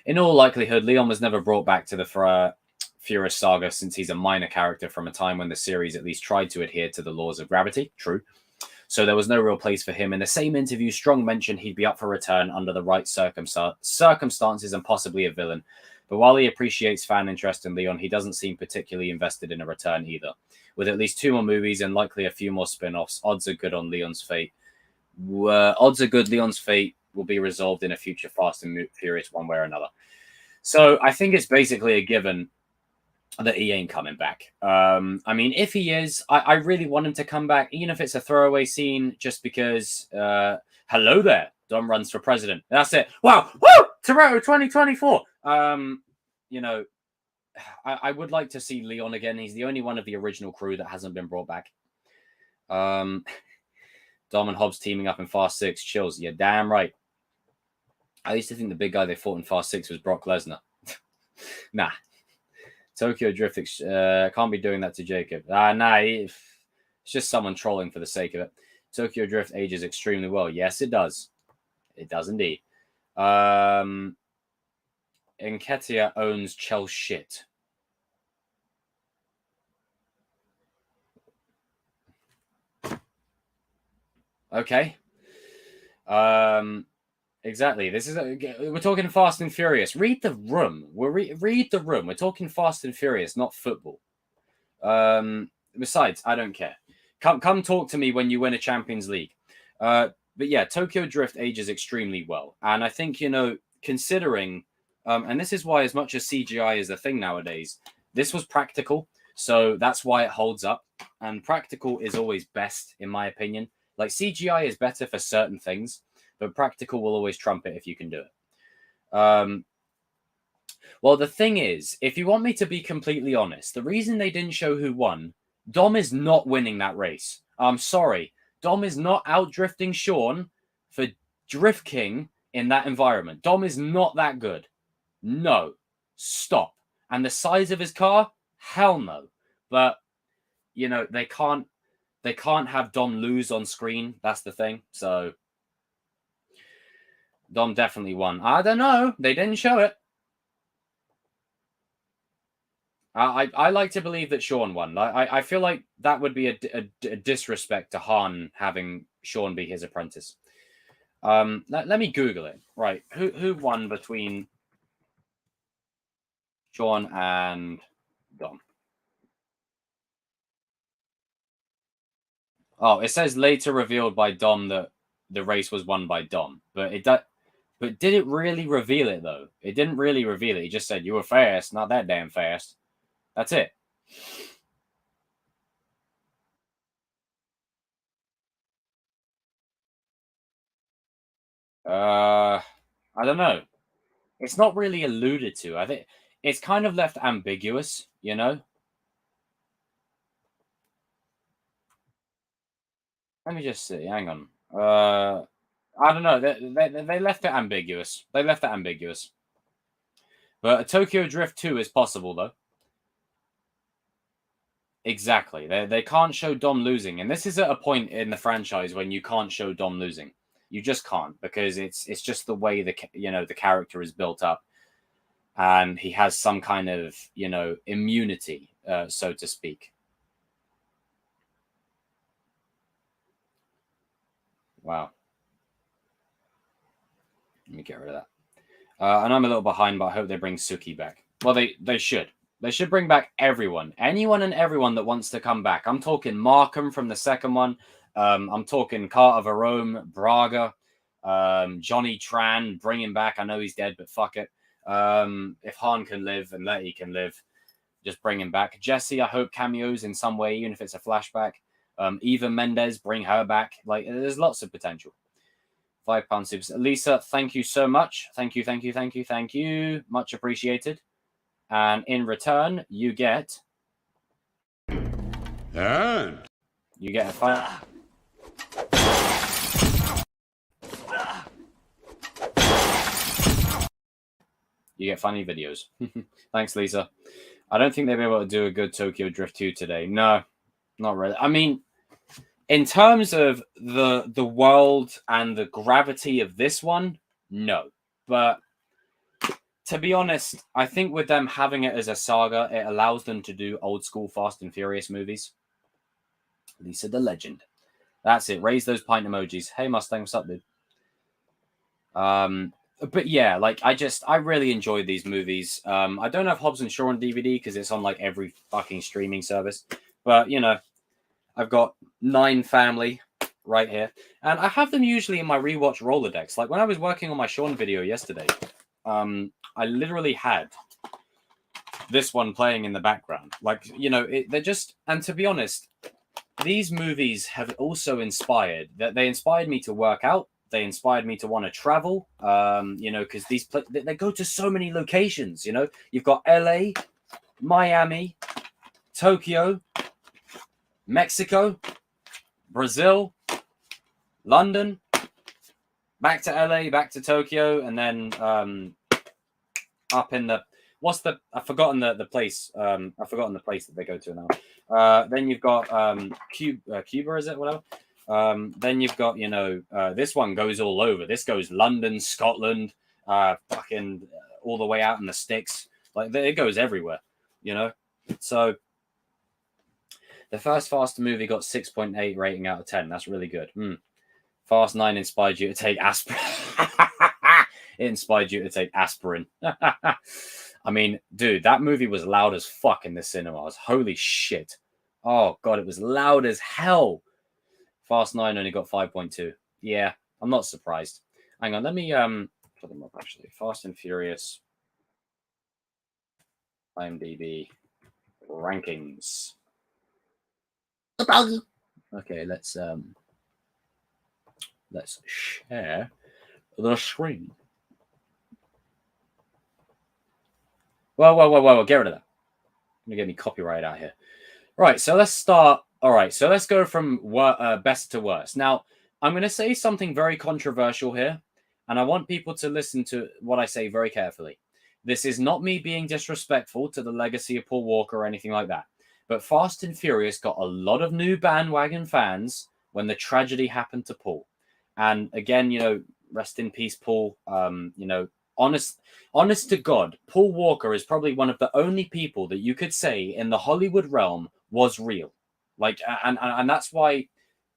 In all likelihood, Leon was never brought back to the Furious saga since he's a minor character from a time when the series at least tried to adhere to the laws of gravity. True. So there was no real place for him. In the same interview, Strong mentioned he'd be up for return under the right circumstances and possibly a villain. But while he appreciates fan interest in Leon, he doesn't seem particularly invested in a return either. With at least 2 more movies and likely a few more spin-offs, odds are good Leon's fate will be resolved in a future Fast and Furious one way or another. So I think it's basically a given that he ain't coming back. I mean, if he is, I really want him to come back, even if it's a throwaway scene, just because, hello there, Dom runs for president. That's it. Wow. Woo! Toronto 2024. I would like to see Leon again. He's the only one of the original crew that hasn't been brought back. Dom and Hobbs teaming up in Fast 6. Chills. You're damn right. I used to think the big guy they fought in Fast 6 was Brock Lesnar. Nah. Tokyo Drift can't be doing that to Jacob. It's just someone trolling for the sake of it. Tokyo Drift ages extremely well. Yes, it does. It does indeed. Enketia owns Chell shit. Okay. Exactly. This is we're talking Fast and Furious. Read the room. Read the room. We're talking Fast and Furious, not football. Besides, I don't care. Come talk to me when you win a Champions League. But yeah, Tokyo Drift ages extremely well, and I think considering, and this is why, as much as CGI is a thing nowadays, this was practical, so that's why it holds up. And practical is always best, in my opinion. Like CGI is better for certain things, but practical will always trump it if you can do it. Well, the thing is, if you want me to be completely honest, the reason they didn't show who won, Dom is not winning that race. I'm sorry. Dom is not outdrifting Sean for Drift King in that environment. Dom is not that good. No. Stop. And the size of his car? Hell no. But, they can't have Dom lose on screen. That's the thing. So Dom definitely won. I don't know. They didn't show it. I like to believe that Sean won. I feel like that would be a disrespect to Han having Sean be his apprentice. Let me Google it. Right. Who won between Sean and Dom? Oh, it says later revealed by Dom that the race was won by Dom. But did it really reveal it, though? It didn't really reveal it. He just said, you were fast, not that damn fast. That's it. I don't know. It's not really alluded to. I think it's kind of left ambiguous, you know? Let me just see. Hang on. I don't know. They left it ambiguous. They left it ambiguous. But a Tokyo Drift 2 is possible, though. Exactly. They can't show Dom losing. And this is at a point in the franchise when you can't show Dom losing. You just can't, because it's just the way the character is built up. And he has some kind of, immunity, so to speak. Wow. Let me get rid of that. And I'm a little behind, but I hope they bring Suki back. Well, they should. They should bring back everyone. Anyone and everyone that wants to come back. I'm talking Markham from the second one. I'm talking Carter Verome, Braga, Johnny Tran, bring him back. I know he's dead, but fuck it. If Han can live and Letty can live, just bring him back. Jesse, I hope cameos in some way, even if it's a flashback. Eva Mendes, bring her back. Like, there's lots of potential. £5 super. Lisa, thank you so much. Thank you. Much appreciated. And in return, you get a fun. You get funny videos. Thanks, Lisa. I don't think they'll be able to do a good Tokyo Drift 2 today. No, not really. I mean, in terms of the world and the gravity of this one, no. But to be honest, I think with them having it as a saga, it allows them to do old school Fast and Furious movies. Lisa the Legend. That's it. Raise those pint emojis. Hey Mustang, what's up, dude? But yeah, like I really enjoyed these movies. I don't have Hobbs and Shaw on DVD because it's on like every fucking streaming service. But I've got 9 Family right here, and I have them usually in my rewatch Rolodex. Like when I was working on my Sean video yesterday, I literally had this one playing in the background. Like they're just. And to be honest, these movies have also inspired. That they inspired me to work out. They inspired me to want to travel. Because they go to so many locations. You've got LA, Miami, Tokyo, Mexico, Brazil, London, back to LA, back to Tokyo, and then up in the I've forgotten the place. I've forgotten the place that they go to now. Then you've got Cuba, is it? Whatever. Then you've got this one goes all over. This goes London, Scotland, fucking all the way out in the sticks. Like it goes everywhere. So. The first Fast movie got 6.8 rating out of 10. That's really good. Fast 9 inspired you to take aspirin. It inspired you to take aspirin. I mean, dude, that movie was loud as fuck in the cinemas. Holy shit. Oh, God, it was loud as hell. Fast 9 only got 5.2. Yeah, I'm not surprised. Hang on, let me put them up, actually. Fast and Furious. IMDb rankings. Okay, let's share the screen. Well, get rid of that. Gonna get me copyright out here. Right, so let's start. All right, so let's go from best to worst. Now, I'm going to say something very controversial here, and I want people to listen to what I say very carefully. This is not me being disrespectful to the legacy of Paul Walker or anything like that. But Fast and Furious got a lot of new bandwagon fans when the tragedy happened to Paul. And again, rest in peace, Paul. Honest to God, Paul Walker is probably one of the only people that you could say in the Hollywood realm was real. Like, and that's why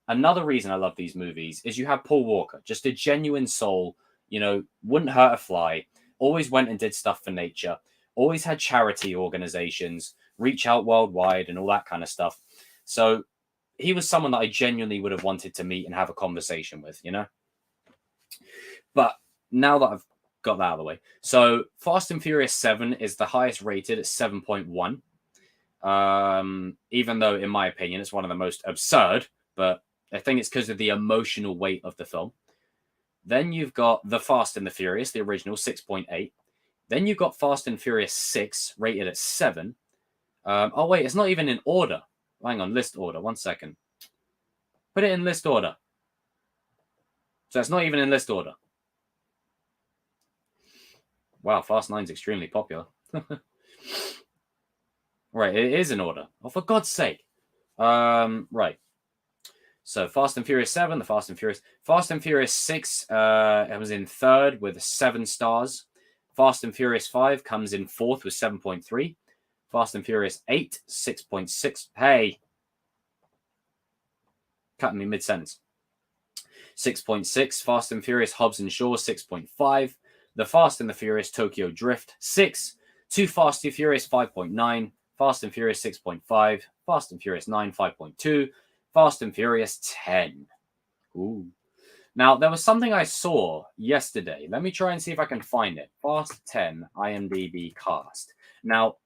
another reason I love these movies is you have Paul Walker, just a genuine soul, wouldn't hurt a fly, always went and did stuff for nature, always had charity organizations, reach out worldwide and all that kind of stuff. So he was someone that I genuinely would have wanted to meet and have a conversation with, But now that I've got that out of the way. So Fast and Furious 7 is the highest rated at 7.1. Even though, in my opinion, it's one of the most absurd, but I think it's because of the emotional weight of the film. Then you've got The Fast and the Furious, the original, 6.8. Then you've got Fast and Furious 6, rated at 7. Oh, wait, it's not even in order. Hang on, list order. 1 second. Put it in list order. So it's not even in list order. Wow, Fast 9's extremely popular. Right, it is in order. Oh, for God's sake. Right. So Fast and Furious 7, the Fast and Furious 6 it was in third with 7 stars. Fast and Furious 5 comes in fourth with 7.3. Fast and Furious 8, 6.6. Hey. Cutting me mid-sentence. 6.6. Fast and Furious Hobbs and Shaw, 6.5. The Fast and the Furious Tokyo Drift, 6. Too Fast, Too Furious, 5.9. Fast and Furious 6.5. Fast and Furious 9, 5.2. Fast and Furious 10. Ooh. Now, there was something I saw yesterday. Let me try and see if I can find it. Fast 10 IMDb cast. Now,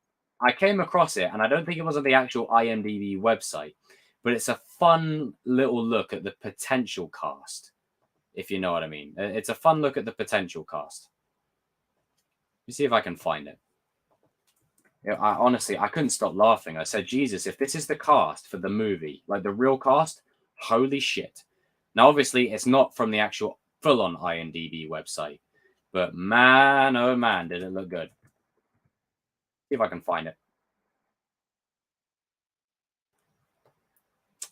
I came across it, and I don't think it was on the actual IMDb website, but it's a fun little look at the potential cast, if you know what I mean. It's a fun look at the potential cast. Let me see if I can find it. Honestly, I couldn't stop laughing. I said, Jesus, if this is the cast for the movie, like the real cast, holy shit. Now, obviously, it's not from the actual full-on IMDb website, but man, oh man, did it look good. See if I can find it.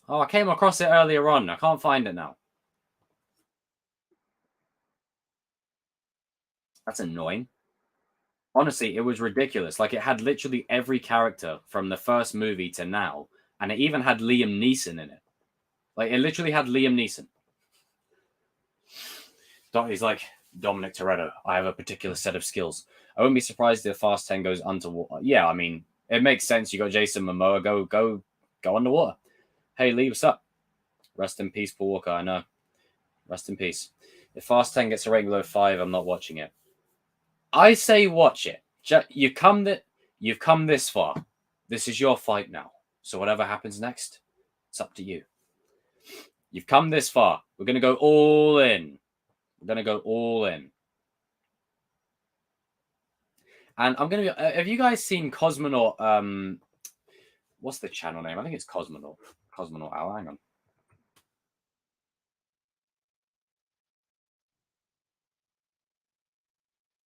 Oh, I came across it earlier on. I can't find it now. That's annoying. Honestly, it was ridiculous. Like, it had literally every character from the first movie to now, and it even had Liam Neeson in it. Like, it literally had Liam Neeson. He's like, Dominic Toretto, I have a particular set of skills. I wouldn't be surprised if Fast 10 goes underwater. Yeah, I mean, it makes sense. You got Jason Momoa, go underwater. Hey, Lee, what's up? Rest in peace, Paul Walker. I know. Rest in peace. If Fast 10 gets a rating below 5, I'm not watching it. I say watch it. You've come this far. This is your fight now. So whatever happens next, it's up to you. You've come this far. We're going to go all in. We're going to go all in. And I'm going to be... have you guys seen Cosmonaut... what's the channel name? I think it's Cosmonaut. Cosmonaut Hour. Hang on.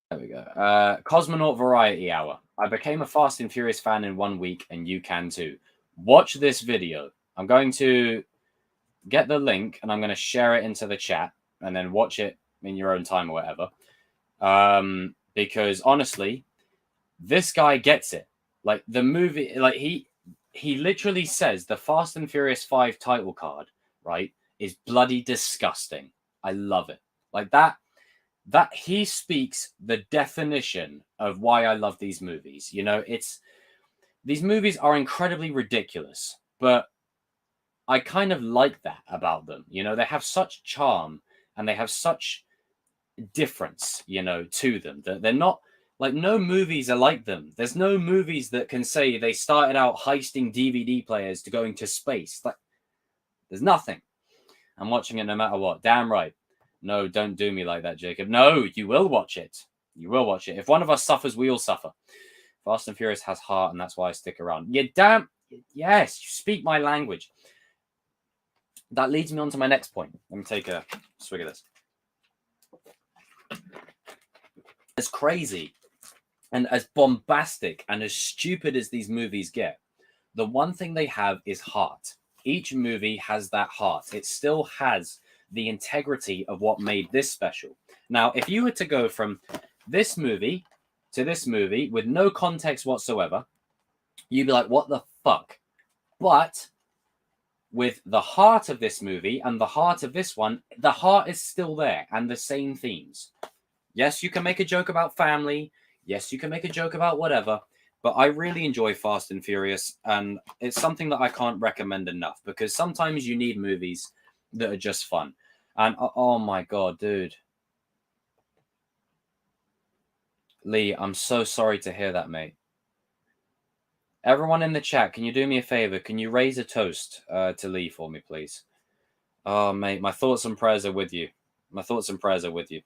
There we go. Cosmonaut Variety Hour. I became a Fast and Furious fan in 1 week, and you can too. Watch this video. I'm going to get the link, and I'm going to share it into the chat, and then watch it in your own time or whatever. Because honestly, this guy gets it. Like the movie, like he literally says the Fast and Furious 5 title card, right, is bloody disgusting. I love it. Like that he speaks the definition of why I love these movies. You know, these movies are incredibly ridiculous, but I kind of like that about them. You know, they have such charm and they have such difference, you know, to them. They're not like, no movies are like them. There's no movies that can say they started out heisting DVD players to going to space. Like, there's nothing. I'm watching it no matter what. Damn right. No, don't do me like that, Jacob. No, you will watch it. You will watch it. If one of us suffers, we all suffer. Fast and Furious has heart, and that's why I stick around. Yeah, damn. Yes, you speak my language. That leads me on to my next point. Let me take a swig of this. As crazy and as bombastic and as stupid as these movies get, the one thing they have is heart. Each movie has that heart. It still has the integrity of what made this special. Now, if you were to go from this movie to this movie with no context whatsoever, you'd be like, what the fuck? But with the heart of this movie and the heart of this one, the heart is still there and the same themes. Yes, you can make a joke about family. Yes, you can make a joke about whatever. But I really enjoy Fast and Furious, and it's something that I can't recommend enough, because sometimes you need movies that are just fun. And oh my God, dude. Lee, I'm so sorry to hear that, mate. Everyone in the chat, can you do me a favor? Can you raise a toast to Lee for me, please? Oh, mate, my thoughts and prayers are with you. My thoughts and prayers are with you.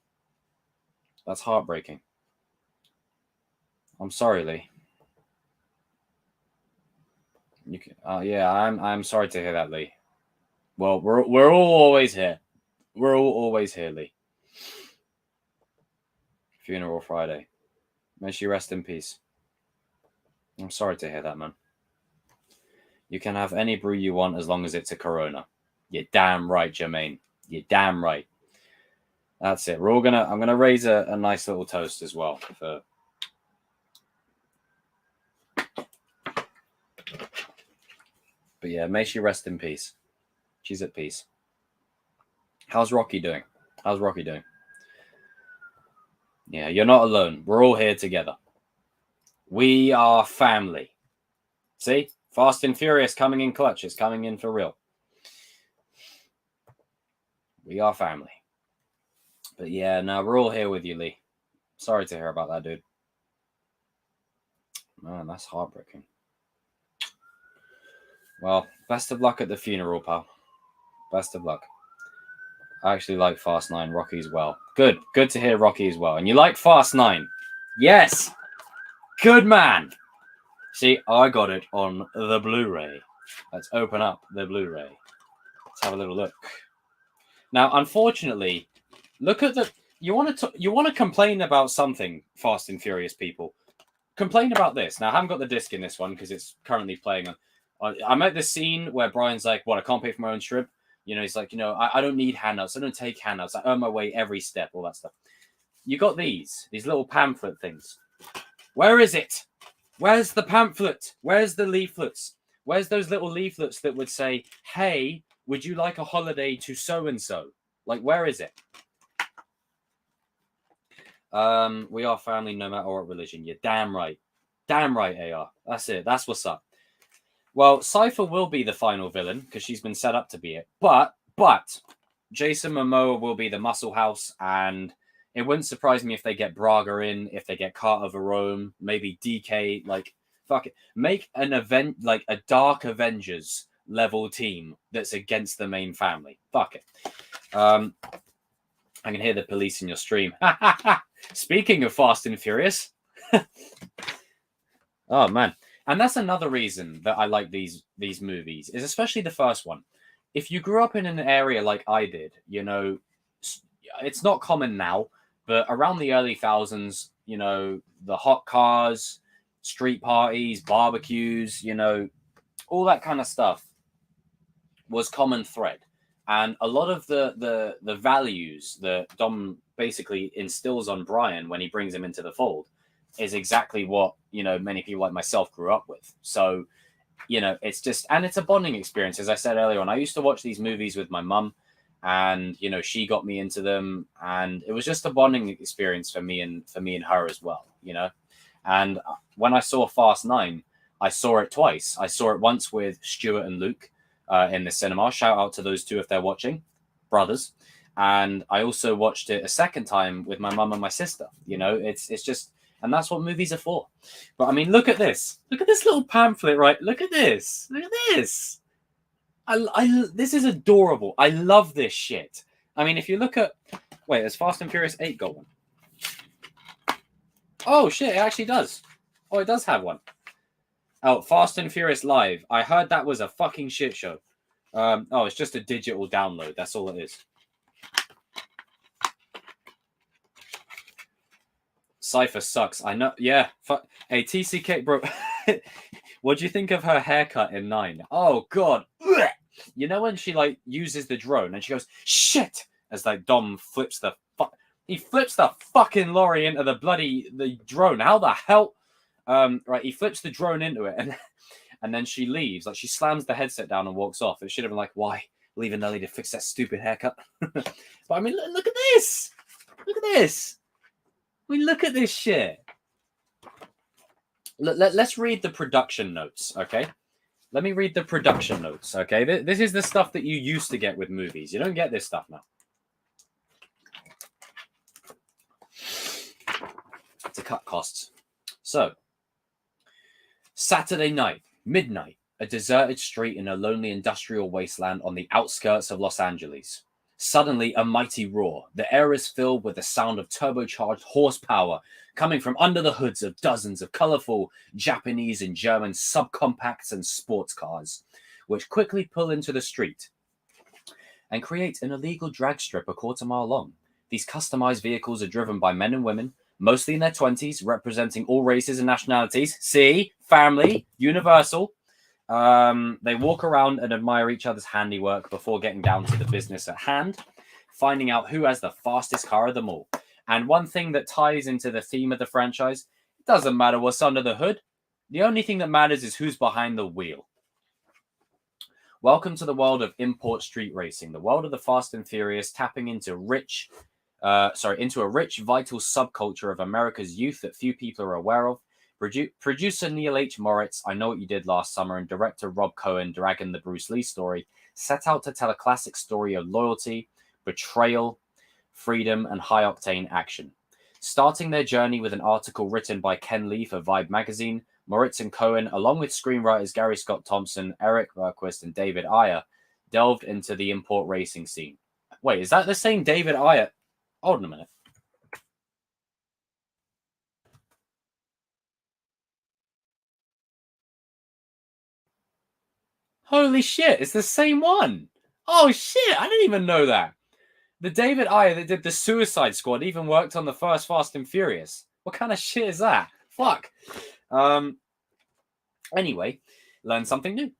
That's heartbreaking. I'm sorry, Lee. You can, yeah, I'm sorry to hear that, Lee. Well, we're all always here. We're all always here, Lee. Funeral Friday. May she rest in peace. I'm sorry to hear that, man. You can have any brew you want as long as it's a Corona. You're damn right, Jermaine. You're damn right. That's it. I'm gonna raise a nice little toast as well for. But yeah, may she rest in peace. She's at peace. How's Rocky doing? Yeah, you're not alone. We're all here together. We are family. See? Fast and Furious coming in clutch. It's coming in for real. We are family. But yeah, no, we're all here with you, Lee. Sorry to hear about that, dude. Man, that's heartbreaking. Well, best of luck at the funeral, pal. Best of luck. I actually like Fast 9. Rocky as well. Good to hear Rocky as well. And you like Fast 9? Yes. Good man. See, I got it on the Blu-ray. Let's open up the Blu-ray. Let's have a little look. Now, unfortunately, look at the. You want to complain about something, Fast and Furious people. Complain about this. Now, I haven't got the disc in this one because it's currently playing on. I'm at the scene where Brian's like, "What? I can't pay for my own shrimp." You know, he's like, I don't need handouts. I don't take handouts. I earn my way every step. All that stuff. You got these little pamphlet things. Where is it? Where's the pamphlet? Where's the leaflets? Where's those little leaflets that would say, "Hey, would you like a holiday to so and so?" Like, where is it? We are family no matter what religion. You're damn right. Damn right, AR. That's it. That's what's up. Well, Cypher will be the final villain because she's been set up to be it. But Jason Momoa will be the Muscle House, and it wouldn't surprise me if they get Braga in, if they get Carter Verone, maybe DK. Like, fuck it. Make an event like a Dark Avengers level team that's against the main family. Fuck it. I can hear the police in your stream. Speaking of Fast and Furious. Oh, man. And that's another reason that I like these movies, is especially the first one. If you grew up in an area like I did, it's not common now, but around the early thousands, the hot cars, street parties, barbecues, all that kind of stuff was common thread. And a lot of the values that Dom basically instills on Brian when he brings him into the fold is exactly what, many people like myself grew up with. So, it's just, and it's a bonding experience. As I said earlier on, I used to watch these movies with my mum, and, she got me into them, and it was just a bonding experience for me and her as well, And when I saw Fast 9, I saw it twice. I saw it once with Stuart and Luke in the cinema. Shout out to those two if they're watching, brothers. And I also watched it a second time with my mum and my sister. It's just, and that's what movies are for. But I mean, look at this. Look at this little pamphlet, right? Look at this. Look at this. This is adorable. I love this shit. I mean, if you look at, wait, has Fast and Furious 8 got one? Oh shit, it actually does. Oh, it does have one. Oh, Fast and Furious Live. I heard that was a fucking shit show. It's just a digital download. That's all it is. Cypher sucks. I know. Yeah. Hey, TCK, bro. What do you think of her haircut in 9? Oh, God. When she, uses the drone and she goes, shit, as, Dom flips he flips the fucking lorry into the drone. How the hell? Right, he flips the drone into it, and then she leaves. She slams the headset down and walks off. It should have been why? Leaving Nelly to fix that stupid haircut. But, I mean, look at this. Look at this. I mean, look at this shit. Let's read the production notes, okay? Let me read the production notes, okay? This is the stuff that you used to get with movies. You don't get this stuff now. To cut costs. So, Saturday night, midnight, a deserted street in a lonely industrial wasteland on the outskirts of Los Angeles. Suddenly, a mighty roar. The air is filled with the sound of turbocharged horsepower coming from under the hoods of dozens of colorful Japanese and German subcompacts and sports cars, which quickly pull into the street and create an illegal drag strip a quarter mile long. These customized vehicles are driven by men and women, mostly in their 20s, representing all races and nationalities. See, family, universal. They walk around and admire each other's handiwork before getting down to the business at hand, finding out who has the fastest car of them all. And one thing that ties into the theme of the franchise, it doesn't matter what's under the hood. The only thing that matters is who's behind the wheel. Welcome to the world of import street racing, the world of the Fast and Furious, tapping into a rich, vital subculture of America's youth that few people are aware of. Producer Neil H. Moritz, I Know What You Did Last Summer, and director Rob Cohen, dragging the Bruce Lee story, set out to tell a classic story of loyalty, betrayal, freedom, and high-octane action. Starting their journey with an article written by Ken Lee for Vibe magazine, Moritz and Cohen, along with screenwriters Gary Scott Thompson, Eric Berquist, and David Ayer, delved into the import racing scene. Wait, is that the same David Ayer? Hold on a minute. Holy shit, it's the same one. Oh shit, I didn't even know that. The David Ayer that did the Suicide Squad even worked on the first Fast and Furious. What kind of shit is that? Fuck. Anyway, learned something new.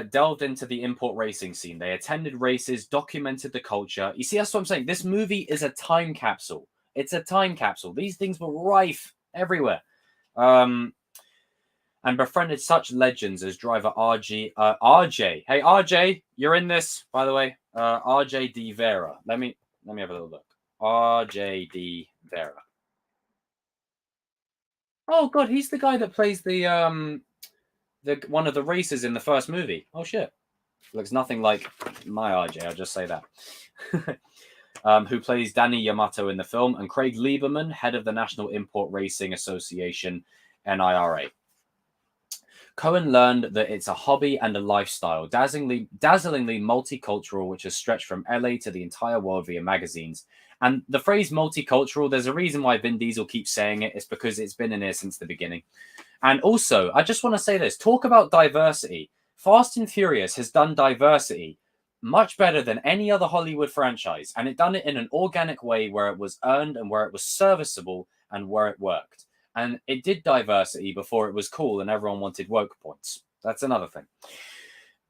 Delved into the import racing scene. They attended races, documented the culture. You see, that's what I'm saying. This movie is a time capsule. It's a time capsule. These things were rife everywhere. And befriended such legends as driver RJ. Hey, RJ, you're in this, by the way. RJ D. Vera. Let me have a little look. RJ D. Vera. Oh god, he's the guy that plays the one of the racers in the first movie. Oh shit. Looks nothing like my RJ, I'll just say that. Who plays Danny Yamato in the film, and Craig Lieberman, head of the National Import Racing Association, NIRA. Cohen learned that it's a hobby and a lifestyle, dazzlingly multicultural, which has stretched from LA to the entire world via magazines. And the phrase multicultural, there's a reason why Vin Diesel keeps saying it. It's because it's been in here since the beginning. And also, I just want to say this. Talk about diversity. Fast and Furious has done diversity much better than any other Hollywood franchise. And it done it in an organic way where it was earned and where it was serviceable and where it worked. And it did diversity before it was cool and everyone wanted woke points. That's another thing.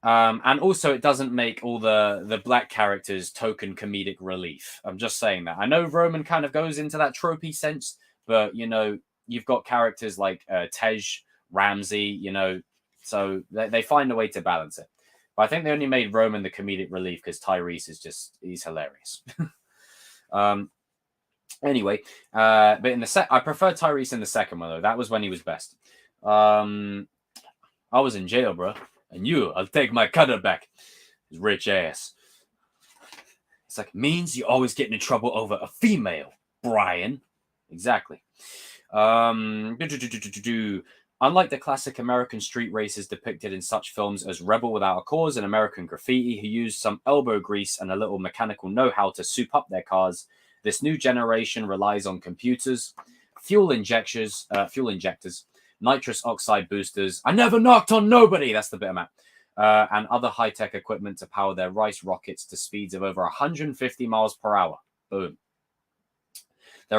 And also, it doesn't make all the black characters token comedic relief. I'm just saying that. I know Roman kind of goes into that tropey sense, but, you know, you've got characters like Tej, Ramsey, you know, so they find a way to balance it. But I think they only made Roman the comedic relief because Tyrese is he's hilarious. Anyway, but in I prefer Tyrese in the second one, though. That was when he was best. I was in jail, bro. And I'll take my cutter back. His rich ass. It's like, means you're always getting in trouble over a female, Brian. Exactly. Unlike the classic American street races depicted in such films as Rebel Without a Cause and American Graffiti, who used some elbow grease and a little mechanical know-how to soup up their cars, this new generation relies on computers, fuel injectors, nitrous oxide boosters. I never knocked on nobody. That's the bit I'm at. And other high-tech equipment to power their rice rockets to speeds of over 150 miles per hour. Boom. These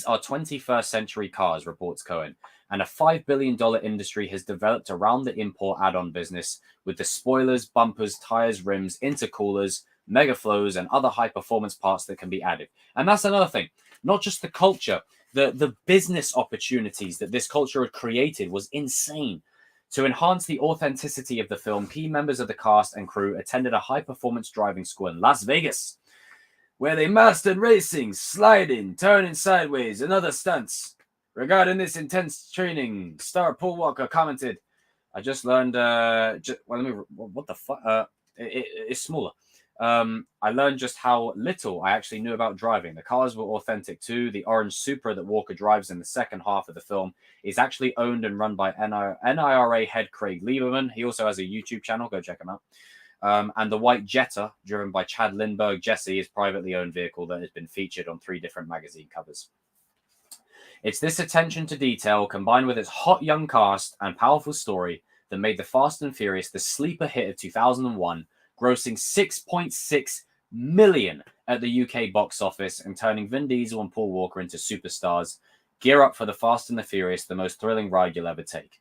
are 21st century cars, reports Cohen, and a $5 billion industry has developed around the import add-on business with the spoilers, bumpers, tires, rims, intercoolers, megaflows, and other high-performance parts that can be added. And that's another thing. Not just the culture, the business opportunities that this culture had created was insane. To enhance the authenticity of the film, key members of the cast and crew attended a high-performance driving school in Las Vegas, where they mastered racing, sliding, turning sideways, and other stunts. Regarding this intense training, star Paul Walker commented, I just learned, what the fuck? It's smaller. I learned just how little I actually knew about driving. The cars were authentic too. The orange Supra that Walker drives in the second half of the film is actually owned and run by NIRA head Craig Lieberman. He also has a YouTube channel. Go check him out. And the white Jetta, driven by Chad Lindbergh Jesse, is a privately owned vehicle that has been featured on 3 different magazine covers. It's this attention to detail, combined with its hot young cast and powerful story, that made The Fast and Furious the sleeper hit of 2001, grossing $6.6 million at the UK box office and turning Vin Diesel and Paul Walker into superstars. Gear up for The Fast and the Furious, the most thrilling ride you'll ever take.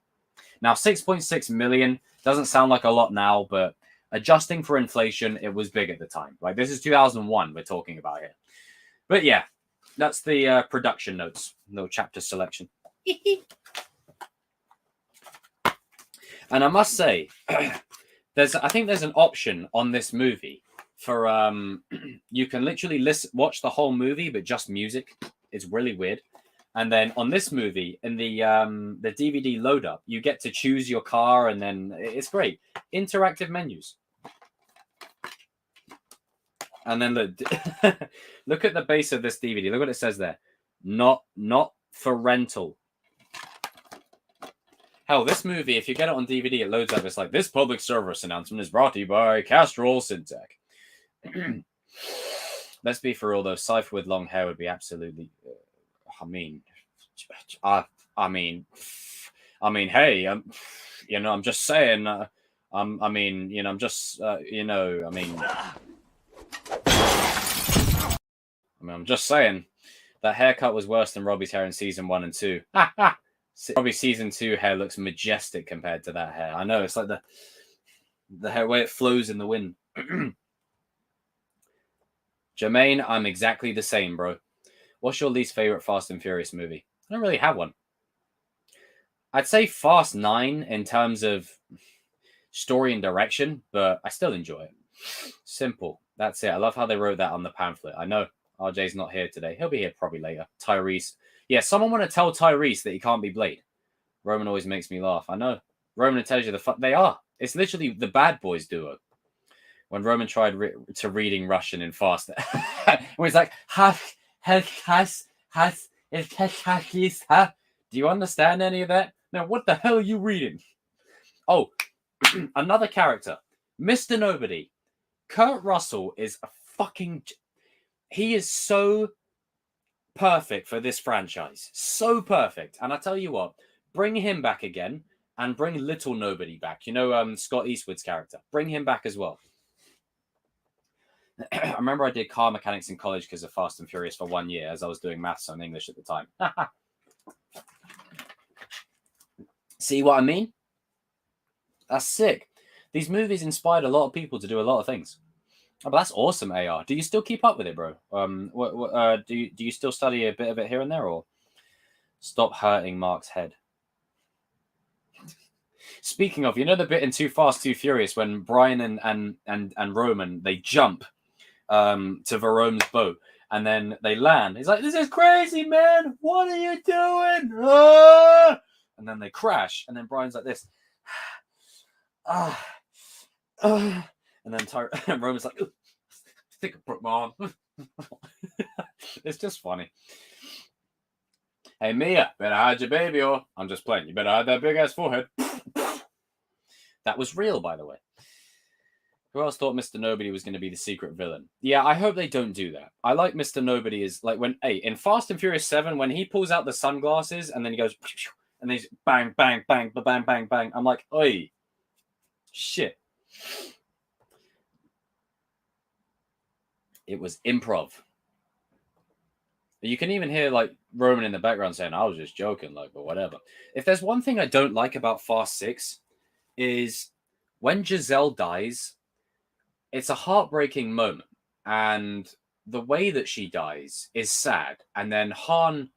Now, 6.6 million doesn't sound like a lot now, but adjusting for inflation, it was big at the time. Like, this is 2001 we're talking about here. But yeah, that's the production notes, no chapter selection. And I must say, I think there's an option on this movie for you can literally watch the whole movie, but just music. It's really weird. And then on this movie, in the DVD load up, you get to choose your car, and then it's great. Interactive menus. And then look at the base of this DVD. Look what it says there. Not for rental. Hell, this movie, if you get it on DVD, it loads up. It's like, this public service announcement is brought to you by Castrol Syntec. Let's be for real, though. Cypher with long hair would be absolutely... I mean, hey, I'm just saying, I'm just saying that haircut was worse than Robbie's hair in season 1 and 2. Robbie's season 2 hair looks majestic compared to that hair. I know, it's like the hair way it flows in the wind. Jermaine, I'm exactly the same, bro. What's your least favorite Fast and Furious movie? I don't really have one. I'd say Fast 9 in terms of story and direction, but I still enjoy it. Simple. That's it. I love how they wrote that on the pamphlet. I know RJ's not here today. He'll be here probably later. Tyrese. Yeah, someone want to tell Tyrese that he can't be Blade. Roman always makes me laugh. I know. Roman tells you they are. It's literally the Bad Boys duo. When Roman tried to reading Russian in Fast, when he's like, do you understand any of that? Now, what the hell are you reading? Oh, another character, Mr. Nobody. Kurt Russell is a fucking... He is so perfect for this franchise. So perfect. And I tell you what, bring him back again and bring Little Nobody back. You know, Scott Eastwood's character. Bring him back as well. I remember I did car mechanics in college because of Fast and Furious for 1 year as I was doing maths and English at the time. See what I mean? That's sick. These movies inspired a lot of people to do a lot of things. Oh, but that's awesome, AR. Do you still keep up with it, bro? Do you still study a bit of it here and there, or stop hurting Mark's head? Speaking of, you know the bit in Too Fast, Too Furious when Brian and Roman, they jump to Verome's boat and then they land. He's like, "This is crazy, man. What are you doing?" Ah! And then they crash, and then Brian's like this. And then Roman's like, I think I broke my arm. It's just funny. Hey, Mia, better hide your baby, or I'm just playing. You better hide that big ass forehead. That was real, by the way. Who else thought Mr. Nobody was going to be the secret villain? Yeah, I hope they don't do that. I like Mr. Nobody is like in Fast and Furious 7, when he pulls out the sunglasses and then he goes, and then he's bang, bang, bang, bang, bang, bang. I'm like, oi, shit. It was improv. You can even hear like Roman in the background saying, I was just joking, like, but whatever. If there's one thing I don't like about Fast 6 is when Giselle dies, it's a heartbreaking moment. And the way that she dies is sad. And then Han,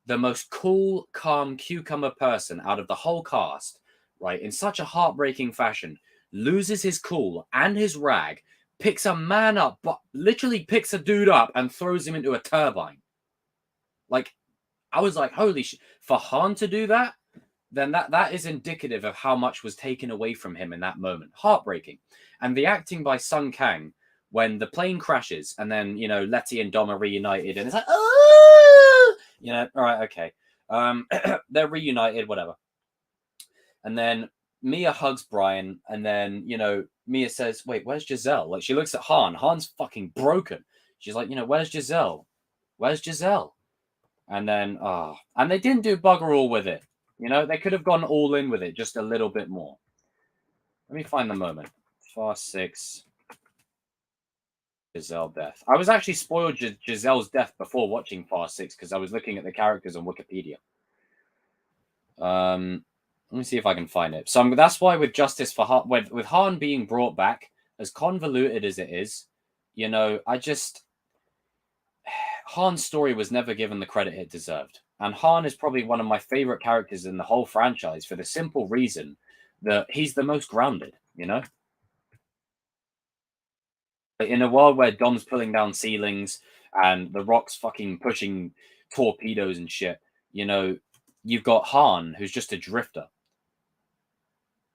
the most cool, calm, cucumber person out of the whole cast, right, in such a heartbreaking fashion, loses his cool and his rag, picks a man up, but literally picks a dude up and throws him into a turbine. Like, I was like, holy shit. For Han to do that, then that is indicative of how much was taken away from him in that moment. Heartbreaking. And the acting by Sung Kang, when the plane crashes and then, you know, Letty and Dom are reunited and it's like, oh, you know, all right, okay. They're reunited, whatever. And then Mia hugs Brian, and then, Mia says, wait, where's Giselle? Like, she looks at Han. Han's fucking broken. She's like, where's Giselle? Where's Giselle? And then, and they didn't do bugger all with it. They could have gone all in with it just a little bit more. Let me find the moment. Fast 6. Giselle death. I was actually spoiled Giselle's death before watching Fast 6 because I was looking at the characters on Wikipedia. Let me see if I can find it. So that's why with Justice for Han, with Han being brought back, as convoluted as it is, Han's story was never given the credit it deserved. And Han is probably one of my favorite characters in the whole franchise for the simple reason that he's the most grounded, In a world where Dom's pulling down ceilings and the Rock's fucking pushing torpedoes and shit, you've got Han, who's just a drifter.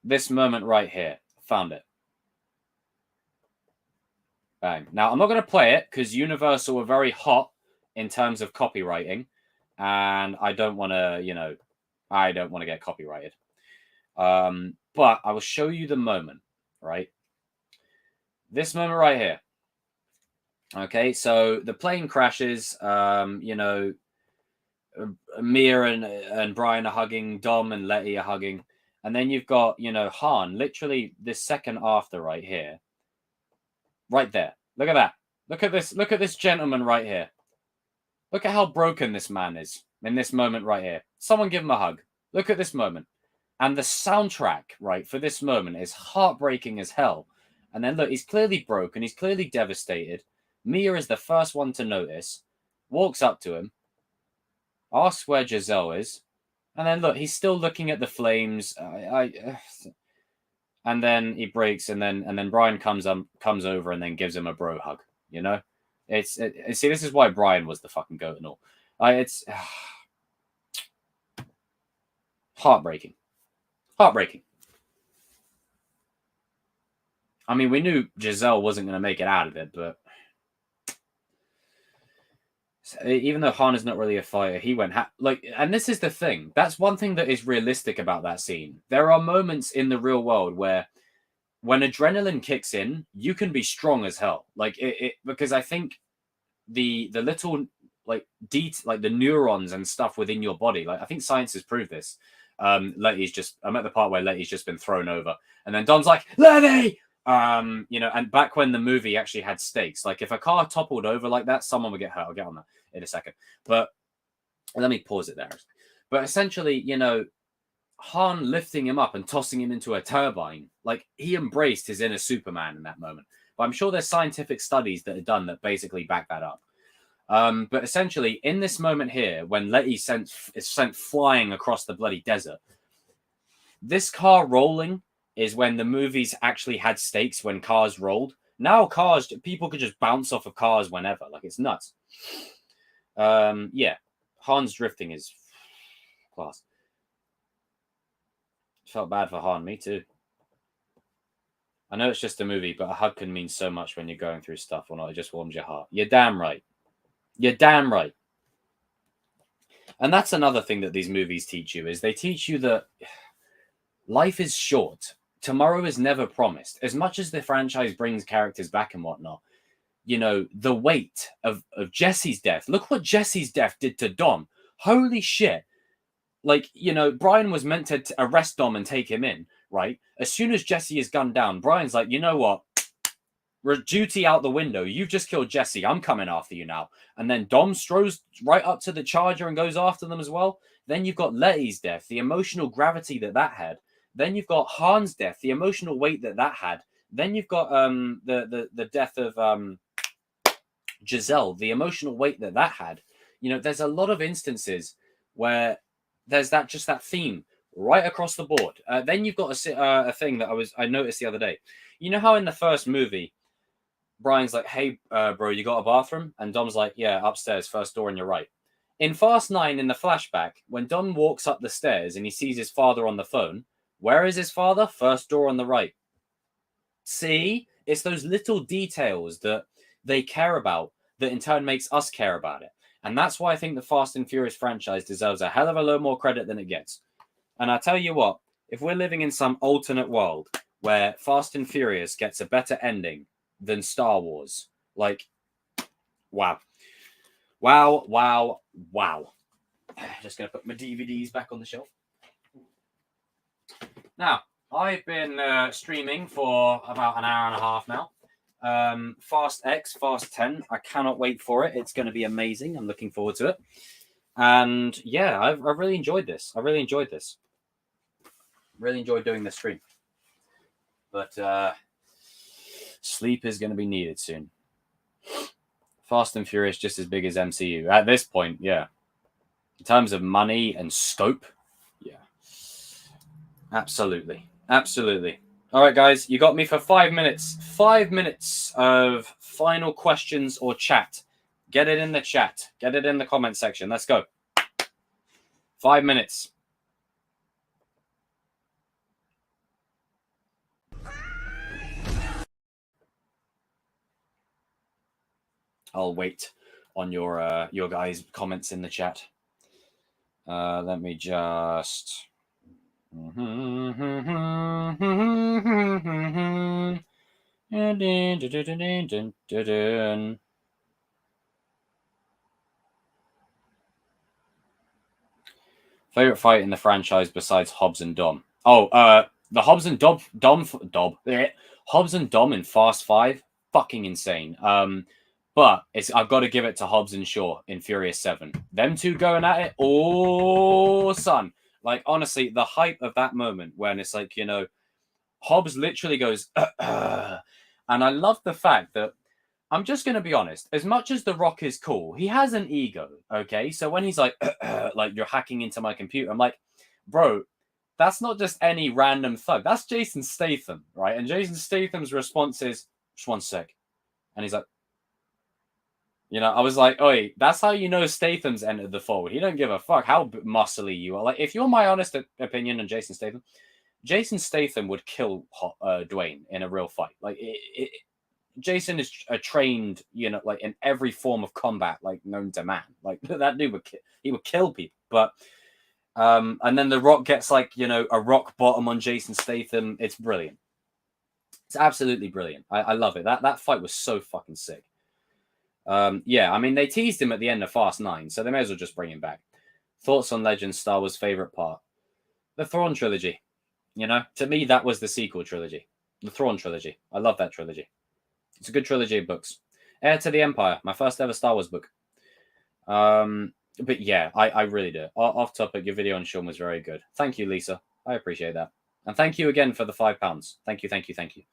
This moment right here. Found it. Bang. Now, I'm not going to play it because Universal are very hot in terms of copywriting. And I don't want to, I don't want to get copyrighted. But I will show you the moment, right? This moment right here. Okay, so the plane crashes, Mia and Brian are hugging, Dom and Letty are hugging. And then you've got, Han, literally this second after right here. Right there. Look at that. Look at this gentleman right here. Look at how broken this man is in this moment right here. Someone give him a hug. Look at this moment. And the soundtrack, right, for this moment is heartbreaking as hell. And then look, he's clearly broken. He's clearly devastated. Mia is the first one to notice. Walks up to him. Asks where Giselle is. And then look, he's still looking at the flames. And then he breaks, and then Brian comes over and then gives him a bro hug. See, this is why Brian was the fucking goat and all. It's heartbreaking. Heartbreaking. I mean, we knew Giselle wasn't going to make it out of it, but even though Han is not really a fighter, he went and this is the thing. That's one thing that is realistic about that scene. There are moments in the real world where when adrenaline kicks in, you can be strong as hell. Because I think the little the neurons and stuff within your body, I think science has proved this. I'm at the part where Letty's just been thrown over, and then Don's like, Letty! And back when the movie actually had stakes, like if a car toppled over like that, someone would get hurt. I'll get on that in a second. But let me pause it there. But essentially, Han lifting him up and tossing him into a turbine, like he embraced his inner Superman in that moment. But I'm sure there's scientific studies that are done that basically back that up. But essentially, in this moment here, when Letty is sent flying across the bloody desert, this car rolling is when the movies actually had stakes when cars rolled. Now people could just bounce off of cars whenever. Like, it's nuts. Yeah. Han's drifting is class. Felt bad for Han. Me too. I know it's just a movie, but a hug can mean so much when you're going through stuff or not. It just warms your heart. You're damn right. You're damn right. And that's another thing that these movies teach you, is they teach you that life is short. Tomorrow is never promised. As much as the franchise brings characters back and whatnot, the weight of Jesse's death. Look what Jesse's death did to Dom. Holy shit. Brian was meant to arrest Dom and take him in, right? As soon as Jesse is gunned down, Brian's like, you know what? Duty out the window. You've just killed Jesse. I'm coming after you now. And then Dom strolls right up to the Charger and goes after them as well. Then you've got Letty's death, the emotional gravity that had. Then you've got Han's death, the emotional weight that had. Then you've got the death of Giselle, the emotional weight that had. There's a lot of instances where there's that theme right across the board. Then you've got a thing that I noticed the other day. You know how in the first movie, Brian's like, hey, bro, you got a bathroom? And Dom's like, yeah, upstairs, first door on your right. In Fast 9, in the flashback, when Dom walks up the stairs and he sees his father on the phone, where is his father? First door on the right. See? It's those little details that they care about that in turn makes us care about it. And that's why I think the Fast and Furious franchise deserves a hell of a lot more credit than it gets. And I tell you what, if we're living in some alternate world where Fast and Furious gets a better ending than Star Wars, like, wow. Wow, wow, wow. Just going to put my DVDs back on the shelf. Now, I've been streaming for about an hour and a half now. Fast 10. I cannot wait for it. It's going to be amazing. I'm looking forward to it. And yeah, I've really enjoyed this. Really enjoyed doing this stream. But sleep is going to be needed soon. Fast and Furious just as big as MCU. At this point, yeah. In terms of money and scope, yeah. Absolutely. Absolutely. All right, guys, you got me for 5 minutes. 5 minutes of final questions or chat. Get it in the chat. Get it in the comment section. Let's go. 5 minutes. I'll wait on your guys' comments in the chat. Let me just... Favorite fight in the franchise besides Hobbs and Dom? Oh, the Hobbs and Dom Hobbs and Dom in Fast 5, fucking insane. But I've got to give it to Hobbs and Shaw in Furious 7. Them two going at it, oh son. Like, honestly, the hype of that moment when it's like, you know, Hobbs literally goes, and I love the fact that, I'm just going to be honest, as much as The Rock is cool, he has an ego, okay? So when he's like, like, you're hacking into my computer, I'm like, bro, that's not just any random thug. That's Jason Statham, right? And Jason Statham's response is, just one sec. And he's like, you know, I was like, oi, that's how you know Statham's entered the fold. He don't give a fuck how muscly you are. Like, if you're my honest opinion on Jason Statham would kill Dwayne in a real fight. Like, Jason is a trained, you know, like in every form of combat, like known to man. Like that dude would kill people. But and then The Rock gets like, you know, a rock bottom on Jason Statham. It's brilliant. It's absolutely brilliant. I love it. That fight was so fucking sick. Yeah, I mean, they teased him at the end of Fast 9, so they may as well just bring him back. Thoughts on Legends, Star Wars' favorite part? The Thrawn trilogy. You know, to me, that was the sequel trilogy. The Thrawn trilogy. I love that trilogy. It's a good trilogy of books. Heir to the Empire, my first ever Star Wars book. But yeah, I really do. Off topic, your video on Sean was very good. Thank you, Lisa. I appreciate that. And thank you again for the £5. Thank you, thank you, thank you.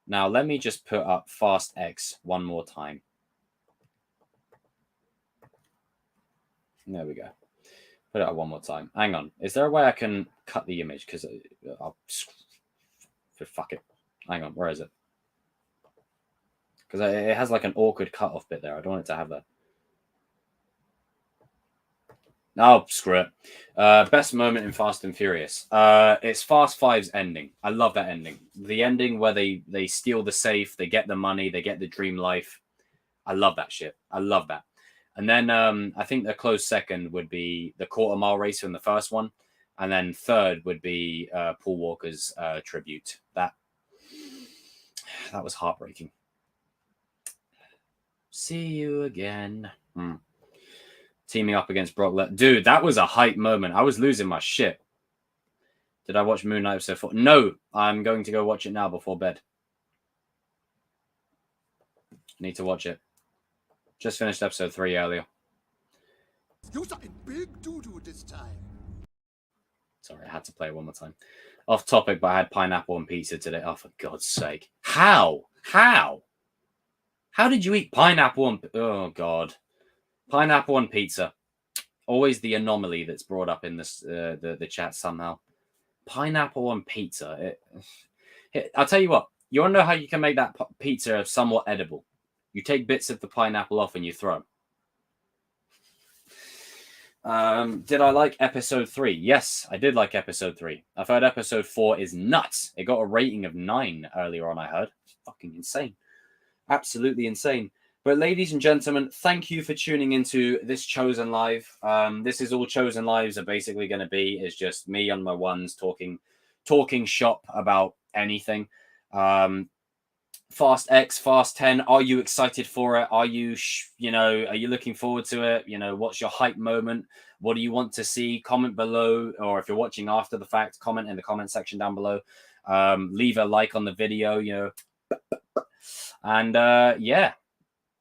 Now, let me just put up Fast X one more time. There we go. Put it up one more time. Hang on. Is there a way I can cut the image? Because I'll... Fuck it. Hang on. Where is it? Because it has like an awkward cut-off bit there. I don't want it to have that. Oh, screw it. Best moment in Fast and Furious. It's Fast 5's ending. I love that ending. The ending where they steal the safe, they get the money, they get the dream life. I love that shit. I love that. And then I think the close second would be the quarter-mile race from the first one. And then third would be Paul Walker's tribute. That was heartbreaking. See you again. Teaming up against Brock Lesnar. Dude, that was a hype moment. I was losing my shit. Did I watch Moon Knight episode 4? No, I'm going to go watch it now before bed. Need to watch it. Just finished episode 3 earlier. You saw a big doo-doo this time. Sorry, I had to play it one more time. Off topic, but I had pineapple on pizza today. Oh, for God's sake. How? How did you eat pineapple on... Oh, God. Pineapple on pizza. Always the anomaly that's brought up in this the chat somehow. Pineapple on pizza. I'll tell you what. You want to know how you can make that pizza somewhat edible? You take bits of the pineapple off and you throw them. Did I like episode 3? Yes, I did like episode 3. I've heard episode 4 is nuts. It got a rating of 9 earlier on, I heard. It's fucking insane. Absolutely insane. But ladies and gentlemen, thank you for tuning into this Chosen Live. This is all Chosen Lives are basically going to be, is just me on my ones talking talking shop about anything. Fast X, Fast 10. Are you excited for it? Are you, are you looking forward to it? What's your hype moment? What do you want to see? Comment below, or if you're watching after the fact, comment in the comment section down below. Leave a like on the video, and yeah,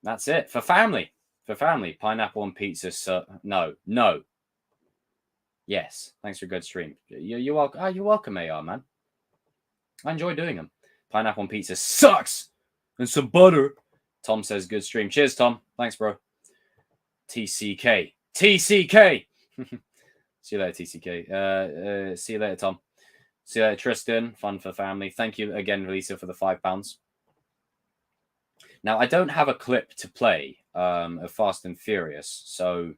that's it for family. For family, pineapple on pizza. So no. Yes, thanks for a good stream. You're welcome. You're welcome, AR man. I enjoy doing them. Pineapple on pizza sucks, and some butter. Tom says good stream. Cheers, Tom. Thanks, bro. TCK. See you later, TCK. See you later, Tom. See you later, Tristan. Fun for family. Thank you again, Lisa, for the £5. Now, I don't have a clip to play of Fast and Furious. So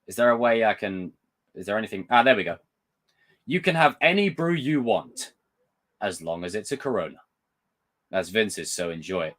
is there a way I can... Is there anything... Ah, there we go. You can have any brew you want, as long as it's a Corona. That's Vince's, so enjoy it.